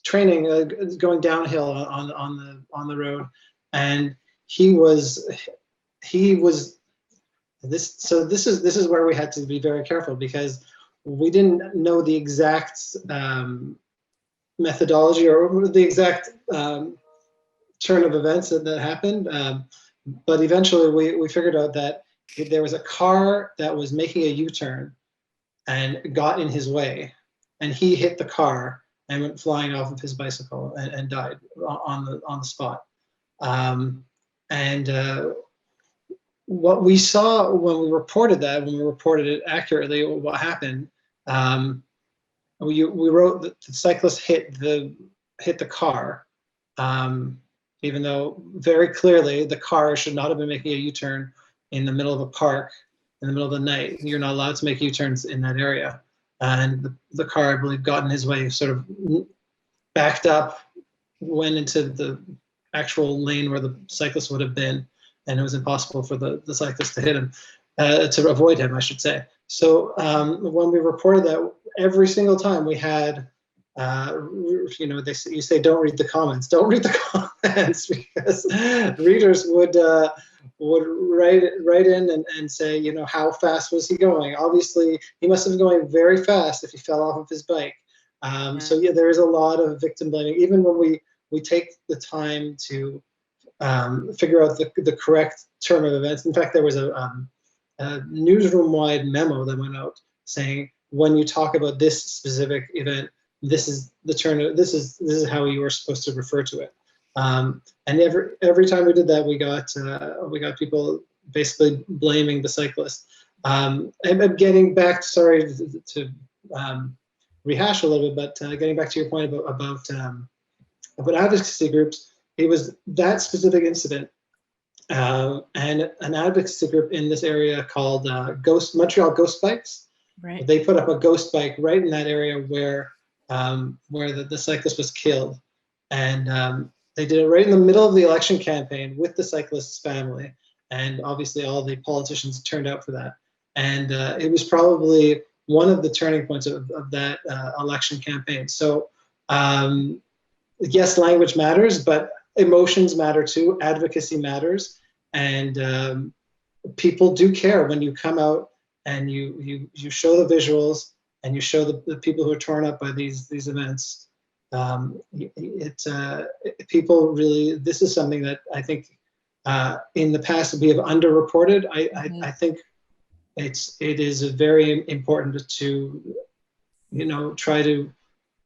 downhill on the road, and he was this. So this is where we had to be very careful, because we didn't know the exact methodology or the exact turn of events that happened, but eventually we figured out that there was a car that was making a U-turn and got in his way, and he hit the car and went flying off of his bicycle and died on the spot. What we saw when we reported it accurately, what happened. We wrote that the cyclist hit the car, even though very clearly the car should not have been making a U-turn in the middle of a park in the middle of the night. You're not allowed to make U-turns in that area. And the car, I believe, got in his way, sort of backed up, went into the actual lane where the cyclist would have been, and it was impossible for the cyclist to hit him, to avoid him, I should say. So when we reported that, every single time we had, you say don't read the comments. Don't read the comments, because readers would write in and say, how fast was he going? Obviously, he must have been going very fast if he fell off of his bike. So yeah, there is a lot of victim blaming, even when we take the time to figure out the correct term of events. In fact, there was a newsroom-wide memo that went out saying, when you talk about this specific event, this is the turn. This is how you are supposed to refer to it. And every time we did that, we got people basically blaming the cyclist. And getting back, sorry to rehash a little bit, but getting back to your point about advocacy groups, it was that specific incident. And an advocacy group in this area called Montreal Ghost Bikes. Right. They put up a ghost bike right in that area where the cyclist was killed, and they did it right in the middle of the election campaign with the cyclist's family, and obviously all the politicians turned out for that. And it was probably one of the turning points of that election campaign. So yes, language matters, but emotions matter too. Advocacy matters, and people do care when you come out and you show the visuals and you show the people who are torn up by these events, people really, this is something that I think in the past we have underreported. I think it is very important to, you know, try to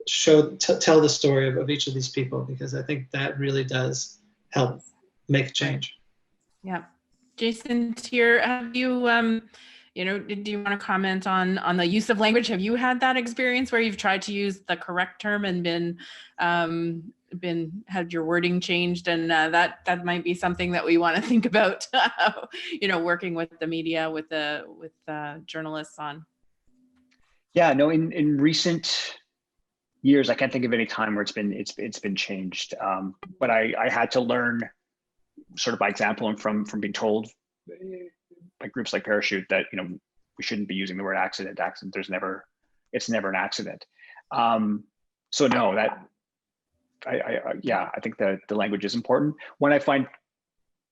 tell the story of each of these people, because I think that really does help make a change. Yeah. Jason, Tchir, have you, you know, do you want to comment on the use of language? Have you had that experience where you've tried to use the correct term and had your wording changed? And that might be something that we want to think about, you know, working with the media, with journalists on. Yeah, no, in recent years, I can't think of any time where it's been changed. But I had to learn sort of by example and from being told by groups like Parachute that, you know, we shouldn't be using the word accident. It's never an accident. So no, that I think that the language is important. When I find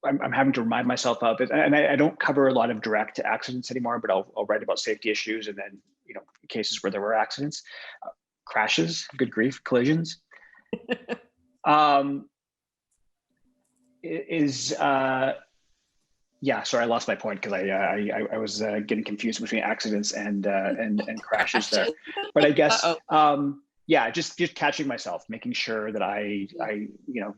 I'm having to remind myself of it, and I don't cover a lot of direct accidents anymore, but I'll write about safety issues, and then, you know, cases where there were accidents, crashes, good grief, collisions. Yeah, sorry, I lost my point because I was getting confused between accidents and crashes there. But I guess yeah, just catching myself, making sure that I you know,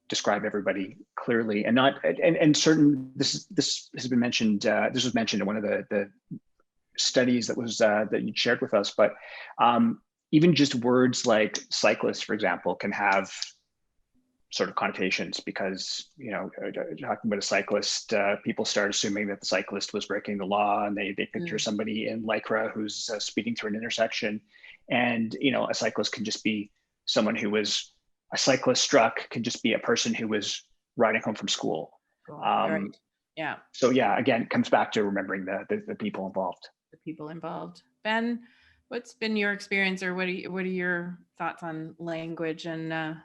describe everybody clearly, and not and certain. This has been mentioned. This was mentioned in one of the studies that was that you shared with us. But even just words like cyclist, for example, can have sort of connotations, because, you know, talking about a cyclist, people start assuming that the cyclist was breaking the law, and they picture somebody in Lycra who's speeding through an intersection. And, you know, a cyclist can just be someone who was a cyclist struck, can just be a person who was riding home from school. Right. Yeah. So yeah, again, it comes back to remembering the people involved. The people involved. Ben, what's been your experience, or what are your thoughts on language and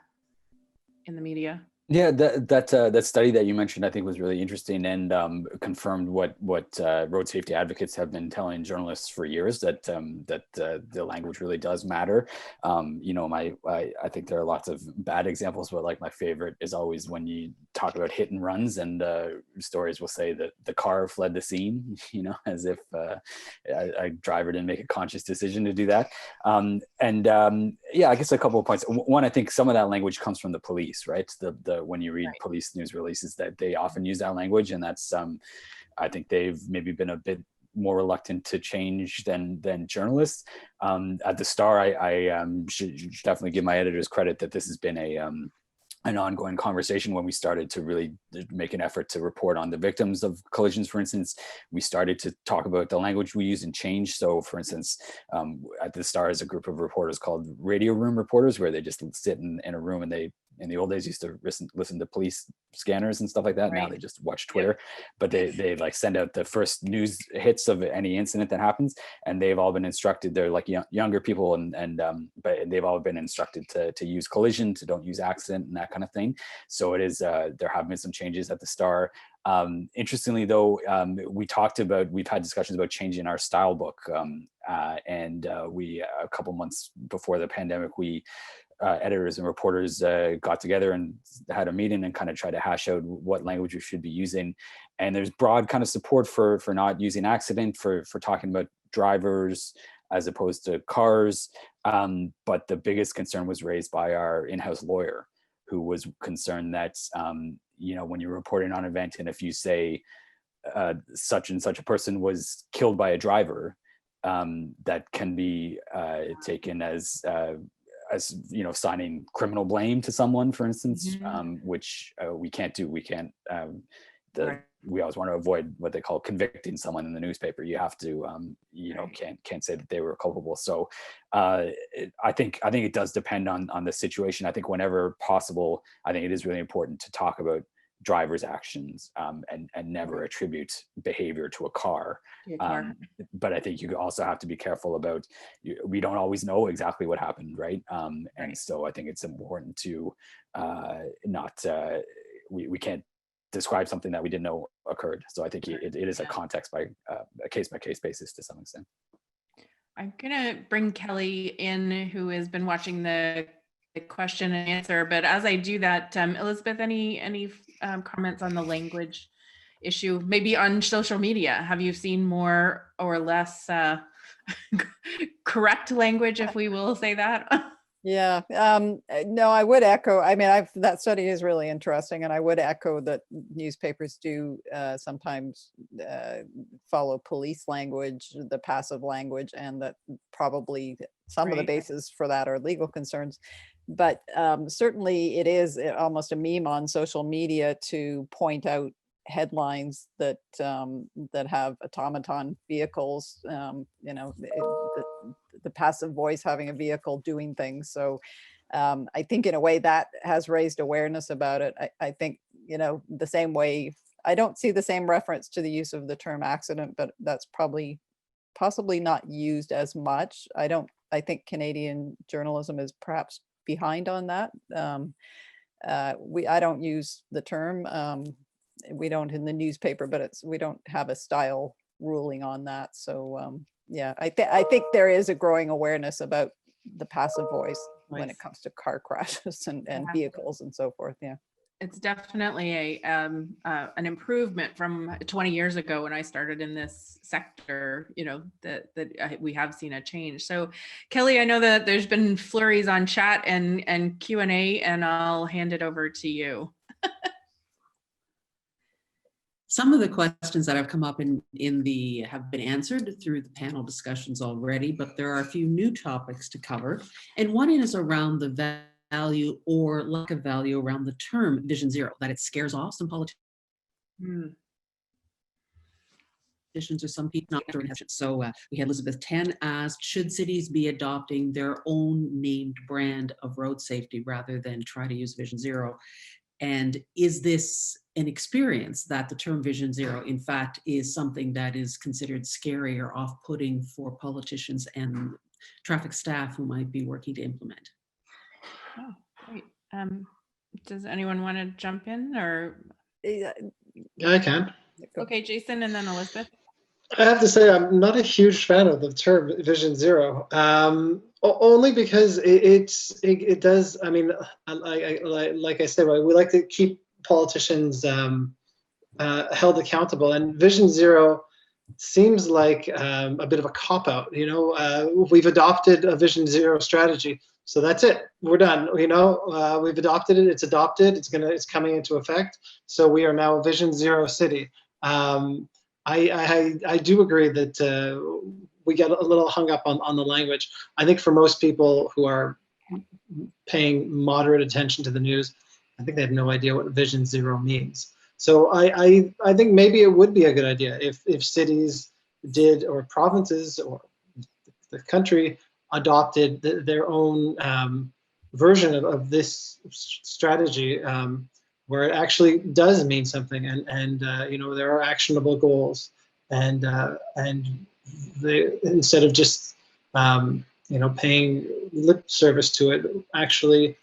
in the media? Yeah, that study that you mentioned, I think, was really interesting, and confirmed what road safety advocates have been telling journalists for years, that the language really does matter. You know, I think there are lots of bad examples, but like my favorite is always when you talk about hit and runs, and stories will say that the car fled the scene, you know, as if a driver didn't make a conscious decision to do that. Yeah, I guess a couple of points. One, I think some of that language comes from the police, right? When you read police news releases, that they often use that language, and that's I think they've maybe been a bit more reluctant to change than journalists. At the Star, I should definitely give my editors credit that this has been an ongoing conversation. When we started to really make an effort to report on the victims of collisions, for instance, we started to talk about the language we use and change. So for instance, at the Star is a group of reporters called radio room reporters, where they just sit in a room, and they, in the old days, used to listen to police scanners and stuff like that. Right. Now they just watch Twitter, but they like send out the first news hits of any incident that happens, and they've all been instructed. They're like younger people, but they've all been instructed to use collision, to don't use accident, and that kind of thing. So it is there have been some changes at the Star. Interestingly, though, we've had discussions about changing our style book, and we a couple months before the pandemic, we editors and reporters got together and had a meeting and kind of tried to hash out what language we should be using. And there's broad kind of support for not using accident, for talking about drivers as opposed to cars. But the biggest concern was raised by our in-house lawyer, who was concerned that, you know, when you're reporting on an event, and if you say such and such a person was killed by a driver, that can be taken as you know, signing criminal blame to someone, for instance, which we can't do. We can't. We always want to avoid what they call convicting someone in the newspaper. You have to, you know, can't say that they were culpable. So I think it does depend on the situation. I think whenever possible, I think it is really important to talk about driver's actions, and never attribute behavior to a car. But I think you also have to be careful about, we don't always know exactly what happened, right? And so I think it's important to not, we can't describe something that we didn't know occurred. So I think it is a context by a case-by-case basis to some extent. I'm gonna bring Kelly in, who has been watching the question and answer. But as I do that, Elizabeth, any comments on the language issue? Maybe on social media, have you seen more or less correct language, if we will say that? Yeah, no, I would echo, I mean, that study is really interesting, and I would echo that newspapers do sometimes follow police language, the passive language, and that probably some of the Right. bases for that are legal concerns. But certainly it is almost a meme on social media to point out headlines that that have automaton vehicles, the passive voice having a vehicle doing things. So I think in a way that has raised awareness about it. I think, the same way, I don't see the same reference to the use of the term accident, but that's possibly not used as much. I think Canadian journalism is perhaps behind on that. I don't use the term. We don't in the newspaper, but we don't have a style ruling on that. So yeah, I think there is a growing awareness about the passive voice when it comes to car crashes and vehicles and so forth. Yeah. It's definitely an improvement from 20 years ago when I started in this sector, that we have seen a change. So Kelly, I know that there's been flurries on chat and Q&A, and I'll hand it over to you. Some of the questions that have come up have been answered through the panel discussions already, but there are a few new topics to cover. And one is around the value or lack of value around the term Vision Zero, that it scares off some politicians or some people not during. So we had Elizabeth 10 asked, should cities be adopting their own named brand of road safety rather than try to use Vision Zero? And is this an experience that the term Vision Zero, in fact, is something that is considered scary or off-putting for politicians and traffic staff who might be working to implement? Oh, great. Does anyone want to jump in, or? Yeah, I can. Okay, Jason, and then Elizabeth. I have to say, I'm not a huge fan of the term Vision Zero, only because it does. I mean, like I said, we like to keep politicians held accountable, and Vision Zero seems like a bit of a cop-out. We've adopted a Vision Zero strategy, so that's it. We're done. We've adopted it. It's adopted. It's coming into effect. So we are now a Vision Zero city. I do agree that we get a little hung up on the language. I think for most people who are paying moderate attention to the news, I think they have no idea what Vision Zero means. So I think maybe it would be a good idea if cities did, or provinces, or the country adopted their own version of this strategy, where it actually does mean something, and there are actionable goals, and they, instead of just paying lip service to it, actually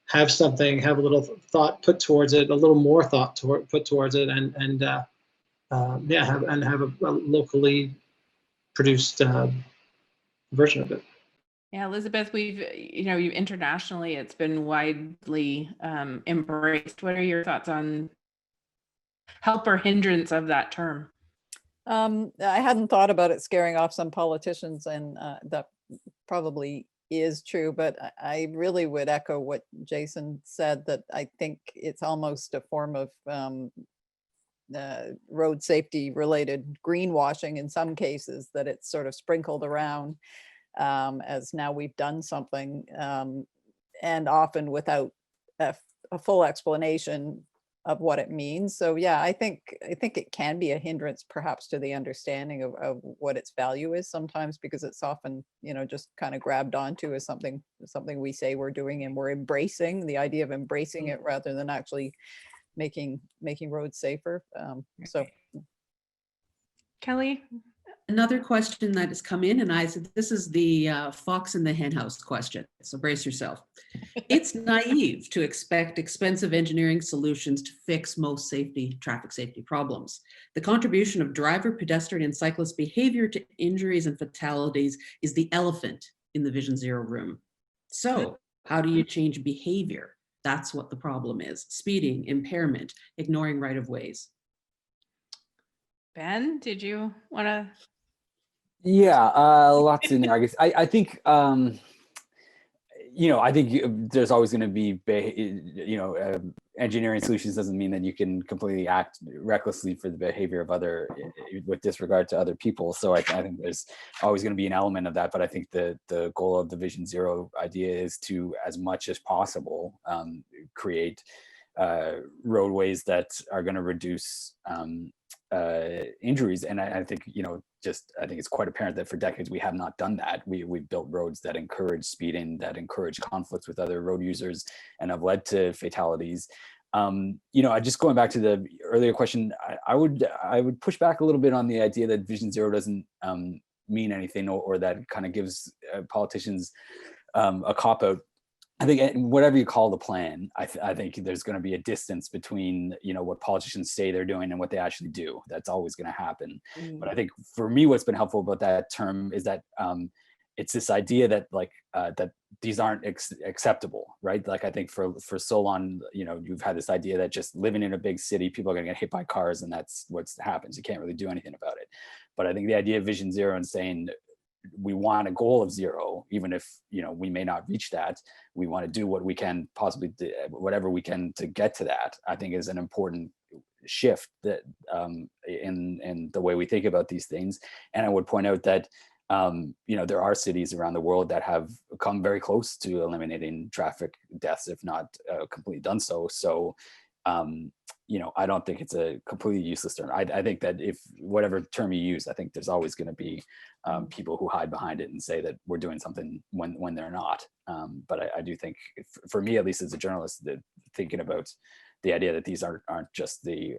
have a little thought put towards it, a little more thought put towards it, and have a locally produced version of it. Yeah, Elizabeth, internationally, it's been widely embraced. What are your thoughts on help or hindrance of that term? I hadn't thought about it scaring off some politicians, and that probably is true, but I really would echo what Jason said, that I think it's almost a form of road safety related greenwashing in some cases, that it's sort of sprinkled around as now we've done something, and often without a full explanation of what it means. So yeah, I think it can be a hindrance perhaps to the understanding of what its value is sometimes, because it's often just kind of grabbed onto as something we say we're doing, and we're embracing the idea of embracing it rather than actually making roads safer. So Kelly, Another question that has come in, and I said, this is the fox in the henhouse question, so brace yourself. It's naive to expect expensive engineering solutions to fix most traffic safety problems. The contribution of driver, pedestrian, and cyclist behavior to injuries and fatalities is the elephant in the Vision Zero room. So how do you change behavior? That's what the problem is. Speeding, impairment, ignoring right-of-ways. Ben, did you want to? Yeah, lots in there. I guess I think I think there's always going to be engineering solutions doesn't mean that you can completely act recklessly for the behavior of other with disregard to other people. So I think there's always going to be an element of that. But I think the goal of the Vision Zero idea is to, as much as possible, create roadways that are going to reduce injuries. And I think I think it's quite apparent that for decades we have not done that. We've built roads that encourage speeding, that encourage conflicts with other road users, and have led to fatalities. Just going back to the earlier question, I would push back a little bit on the idea that Vision Zero doesn't mean anything, or that kind of gives politicians a cop-out. I think whatever you call the plan, I think there's going to be a distance between what politicians say they're doing and what they actually do. That's always going to happen. But I think for me, what's been helpful about that term is that it's this idea that that these aren't acceptable, right? Like I think for so long, you've had this idea that just living in a big city, people are going to get hit by cars, and that's what happens. You can't really do anything about it. But I think the idea of Vision Zero and saying, we want a goal of zero, even if we may not reach that. We want to do what we can possibly do, whatever we can to get to that. I think is an important shift that in the way we think about these things. And I would point out that there are cities around the world that have come very close to eliminating traffic deaths, if not completely done so. So I don't think it's a completely useless term. I think that if whatever term you use, I think there's always going to be people who hide behind it and say that we're doing something when they're not. But I do think, for me at least as a journalist, that thinking about the idea that these aren't just the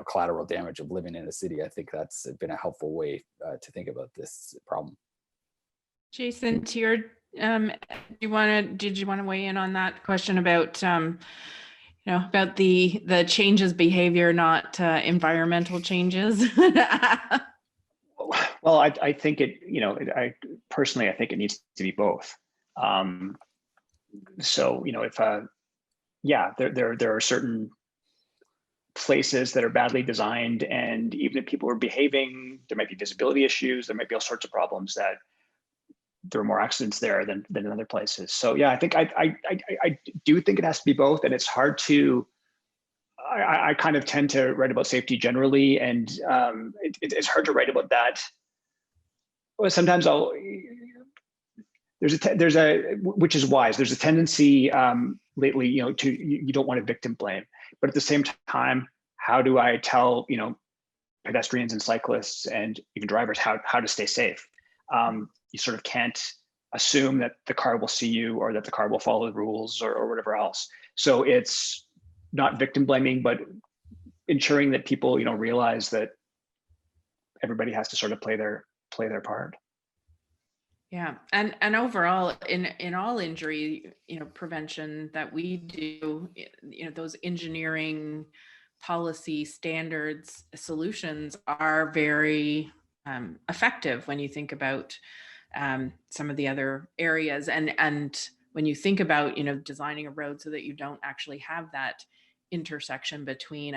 collateral damage of living in a city, I think that's been a helpful way to think about this problem. Jason, Tchir, did you want to weigh in on that question about about the changes behavior, not environmental changes? Well, I think I personally think it needs to be both. So if there are certain places that are badly designed, and even if people are behaving, there might be visibility issues, there might be all sorts of problems that there are more accidents there than in other places. So yeah, I think I do think it has to be both, and it's hard to. I kind of tend to write about safety generally, and it's hard to write about that. Well, sometimes there's a which is wise. There's a tendency lately, you don't want to victim blame, but at the same time, how do I tell pedestrians and cyclists and even drivers how to stay safe? You sort of can't assume that the car will see you or that the car will follow the rules or whatever else. So it's not victim blaming, but ensuring that people, realize that everybody has to sort of play their part. Yeah, and overall, in all injury, prevention that we do, those engineering policy standards solutions are very effective when you think about some of the other areas, and when you think about designing a road so that you don't actually have that intersection between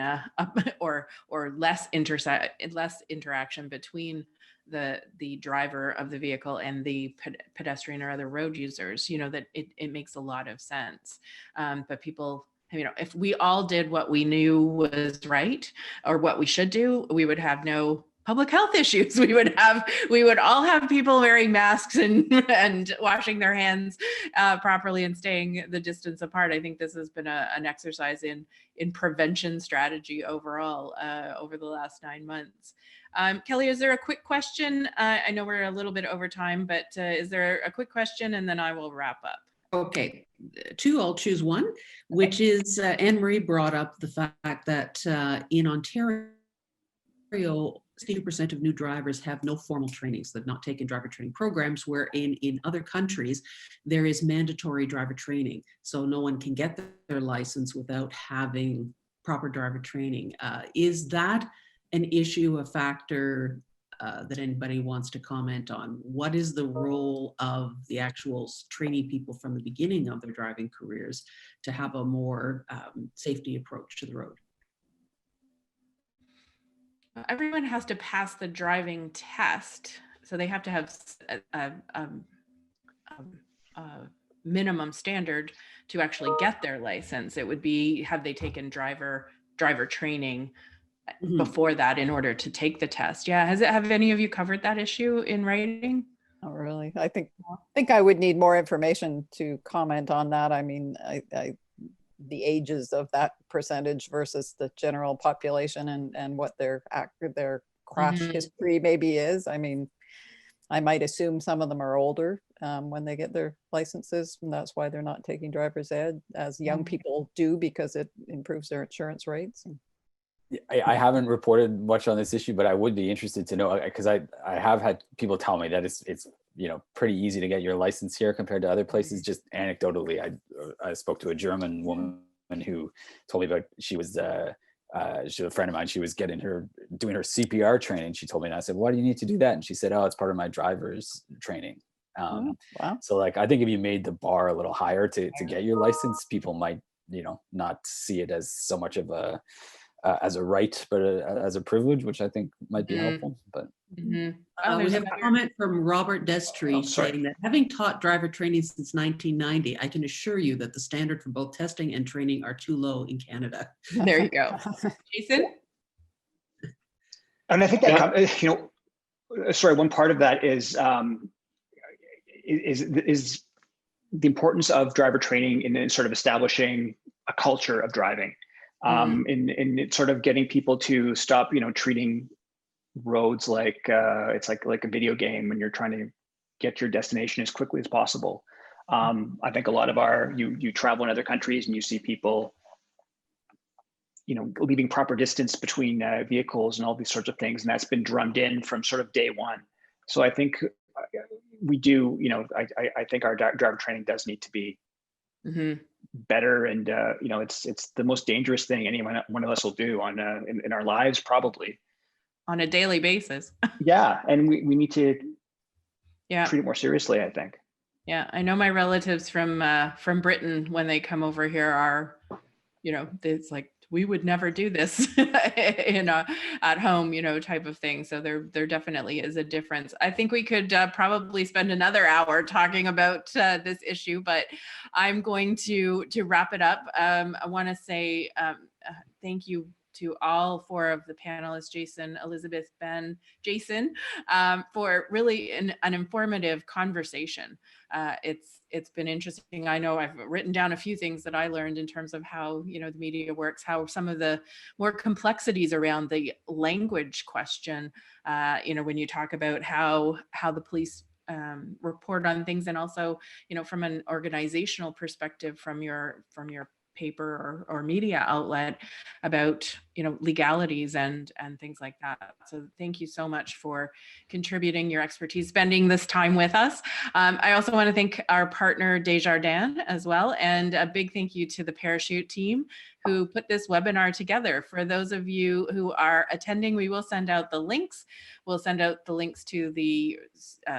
or less interaction between the driver of the vehicle and the pedestrian or other road users, that it makes a lot of sense. But people, if we all did what we knew was right or what we should do, we would have no public health issues. We would all have people wearing masks and washing their hands properly and staying the distance apart. I think this has been an exercise in prevention strategy overall over the last 9 months. Kelly, is there a quick question? I know we're a little bit over time, but is there a quick question, and then I will wrap up. Okay, two, I'll choose one, which is Anne-Marie brought up the fact that in Ontario, 60% of new drivers have no formal trainings. They've not taken driver training programs, where in other countries, there is mandatory driver training. So no one can get their license without having proper driver training. Is that an issue, a factor that anybody wants to comment on? What is the role of the actual training people from the beginning of their driving careers to have a more safety approach to the road? Everyone has to pass the driving test, so they have to have a minimum standard to actually get their license. It would be, have they taken driver training before that in order to take the test? Yeah, have any of you covered that issue in writing? Not really. I think I would need more information to comment on that. I mean, the ages of that percentage versus the general population and what their crash history maybe is. I mean, I might assume some of them are older when they get their licenses, and that's why they're not taking driver's ed as young people do, because it improves their insurance rates. I haven't reported much on this issue, but I would be interested to know, because I have had people tell me that it's pretty easy to get your license here compared to other places. Just anecdotally, I spoke to a German woman who told me about, she was a friend of mine. She was doing her CPR training. She told me, and I said, why do you need to do that? And she said, oh, it's part of my driver's training. Wow. So like, I think if you made the bar a little higher to get your license, people might not see it as so much of a as a right, but as a privilege, which I think might be helpful. But we have a comment from Robert Destry saying that, having taught driver training since 1990, I can assure you that the standard for both testing and training are too low in Canada. There you go. Jason? And I think that, sorry, one part of that is the importance of driver training in sort of establishing a culture of driving. In sort of getting people to stop, treating roads like it's like a video game when you're trying to get your destination as quickly as possible. I think a lot of you travel in other countries and you see people, leaving proper distance between vehicles and all these sorts of things, and that's been drummed in from sort of day one. So I think we do, I think our driver training does need to be better, and it's the most dangerous thing one of us will do in our lives, probably on a daily basis. Yeah, and we need to treat it more seriously, I think. Yeah, I know my relatives from Britain, when they come over here, are it's like, we would never do this at home, type of thing. So there definitely is a difference. I think we could probably spend another hour talking about this issue, but I'm going to wrap it up. I want to say thank you to all four of the panelists, Jason, Elizabeth, Ben, Jason, for really an informative conversation. It's been interesting. I know I've written down a few things that I learned in terms of how, the media works, how some of the more complexities around the language question, when you talk about how the police report on things, and also, from an organizational perspective, from your paper or media outlet, about legalities and things like that. So thank you so much for contributing your expertise, spending this time with us. I also want to thank our partner Desjardins as well, and a big thank you to the Parachute team who put this webinar together. For those of you who are attending, we will send out the links. We'll send out the links to the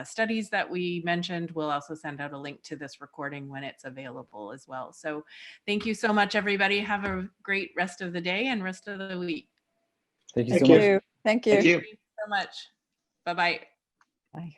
studies that we mentioned. We'll also send out a link to this recording when it's available as well. So thank you so much, everybody. Have a great rest of the day and rest of the week. Thank you so much. Thank you. Thank you so much. Bye-bye. Bye.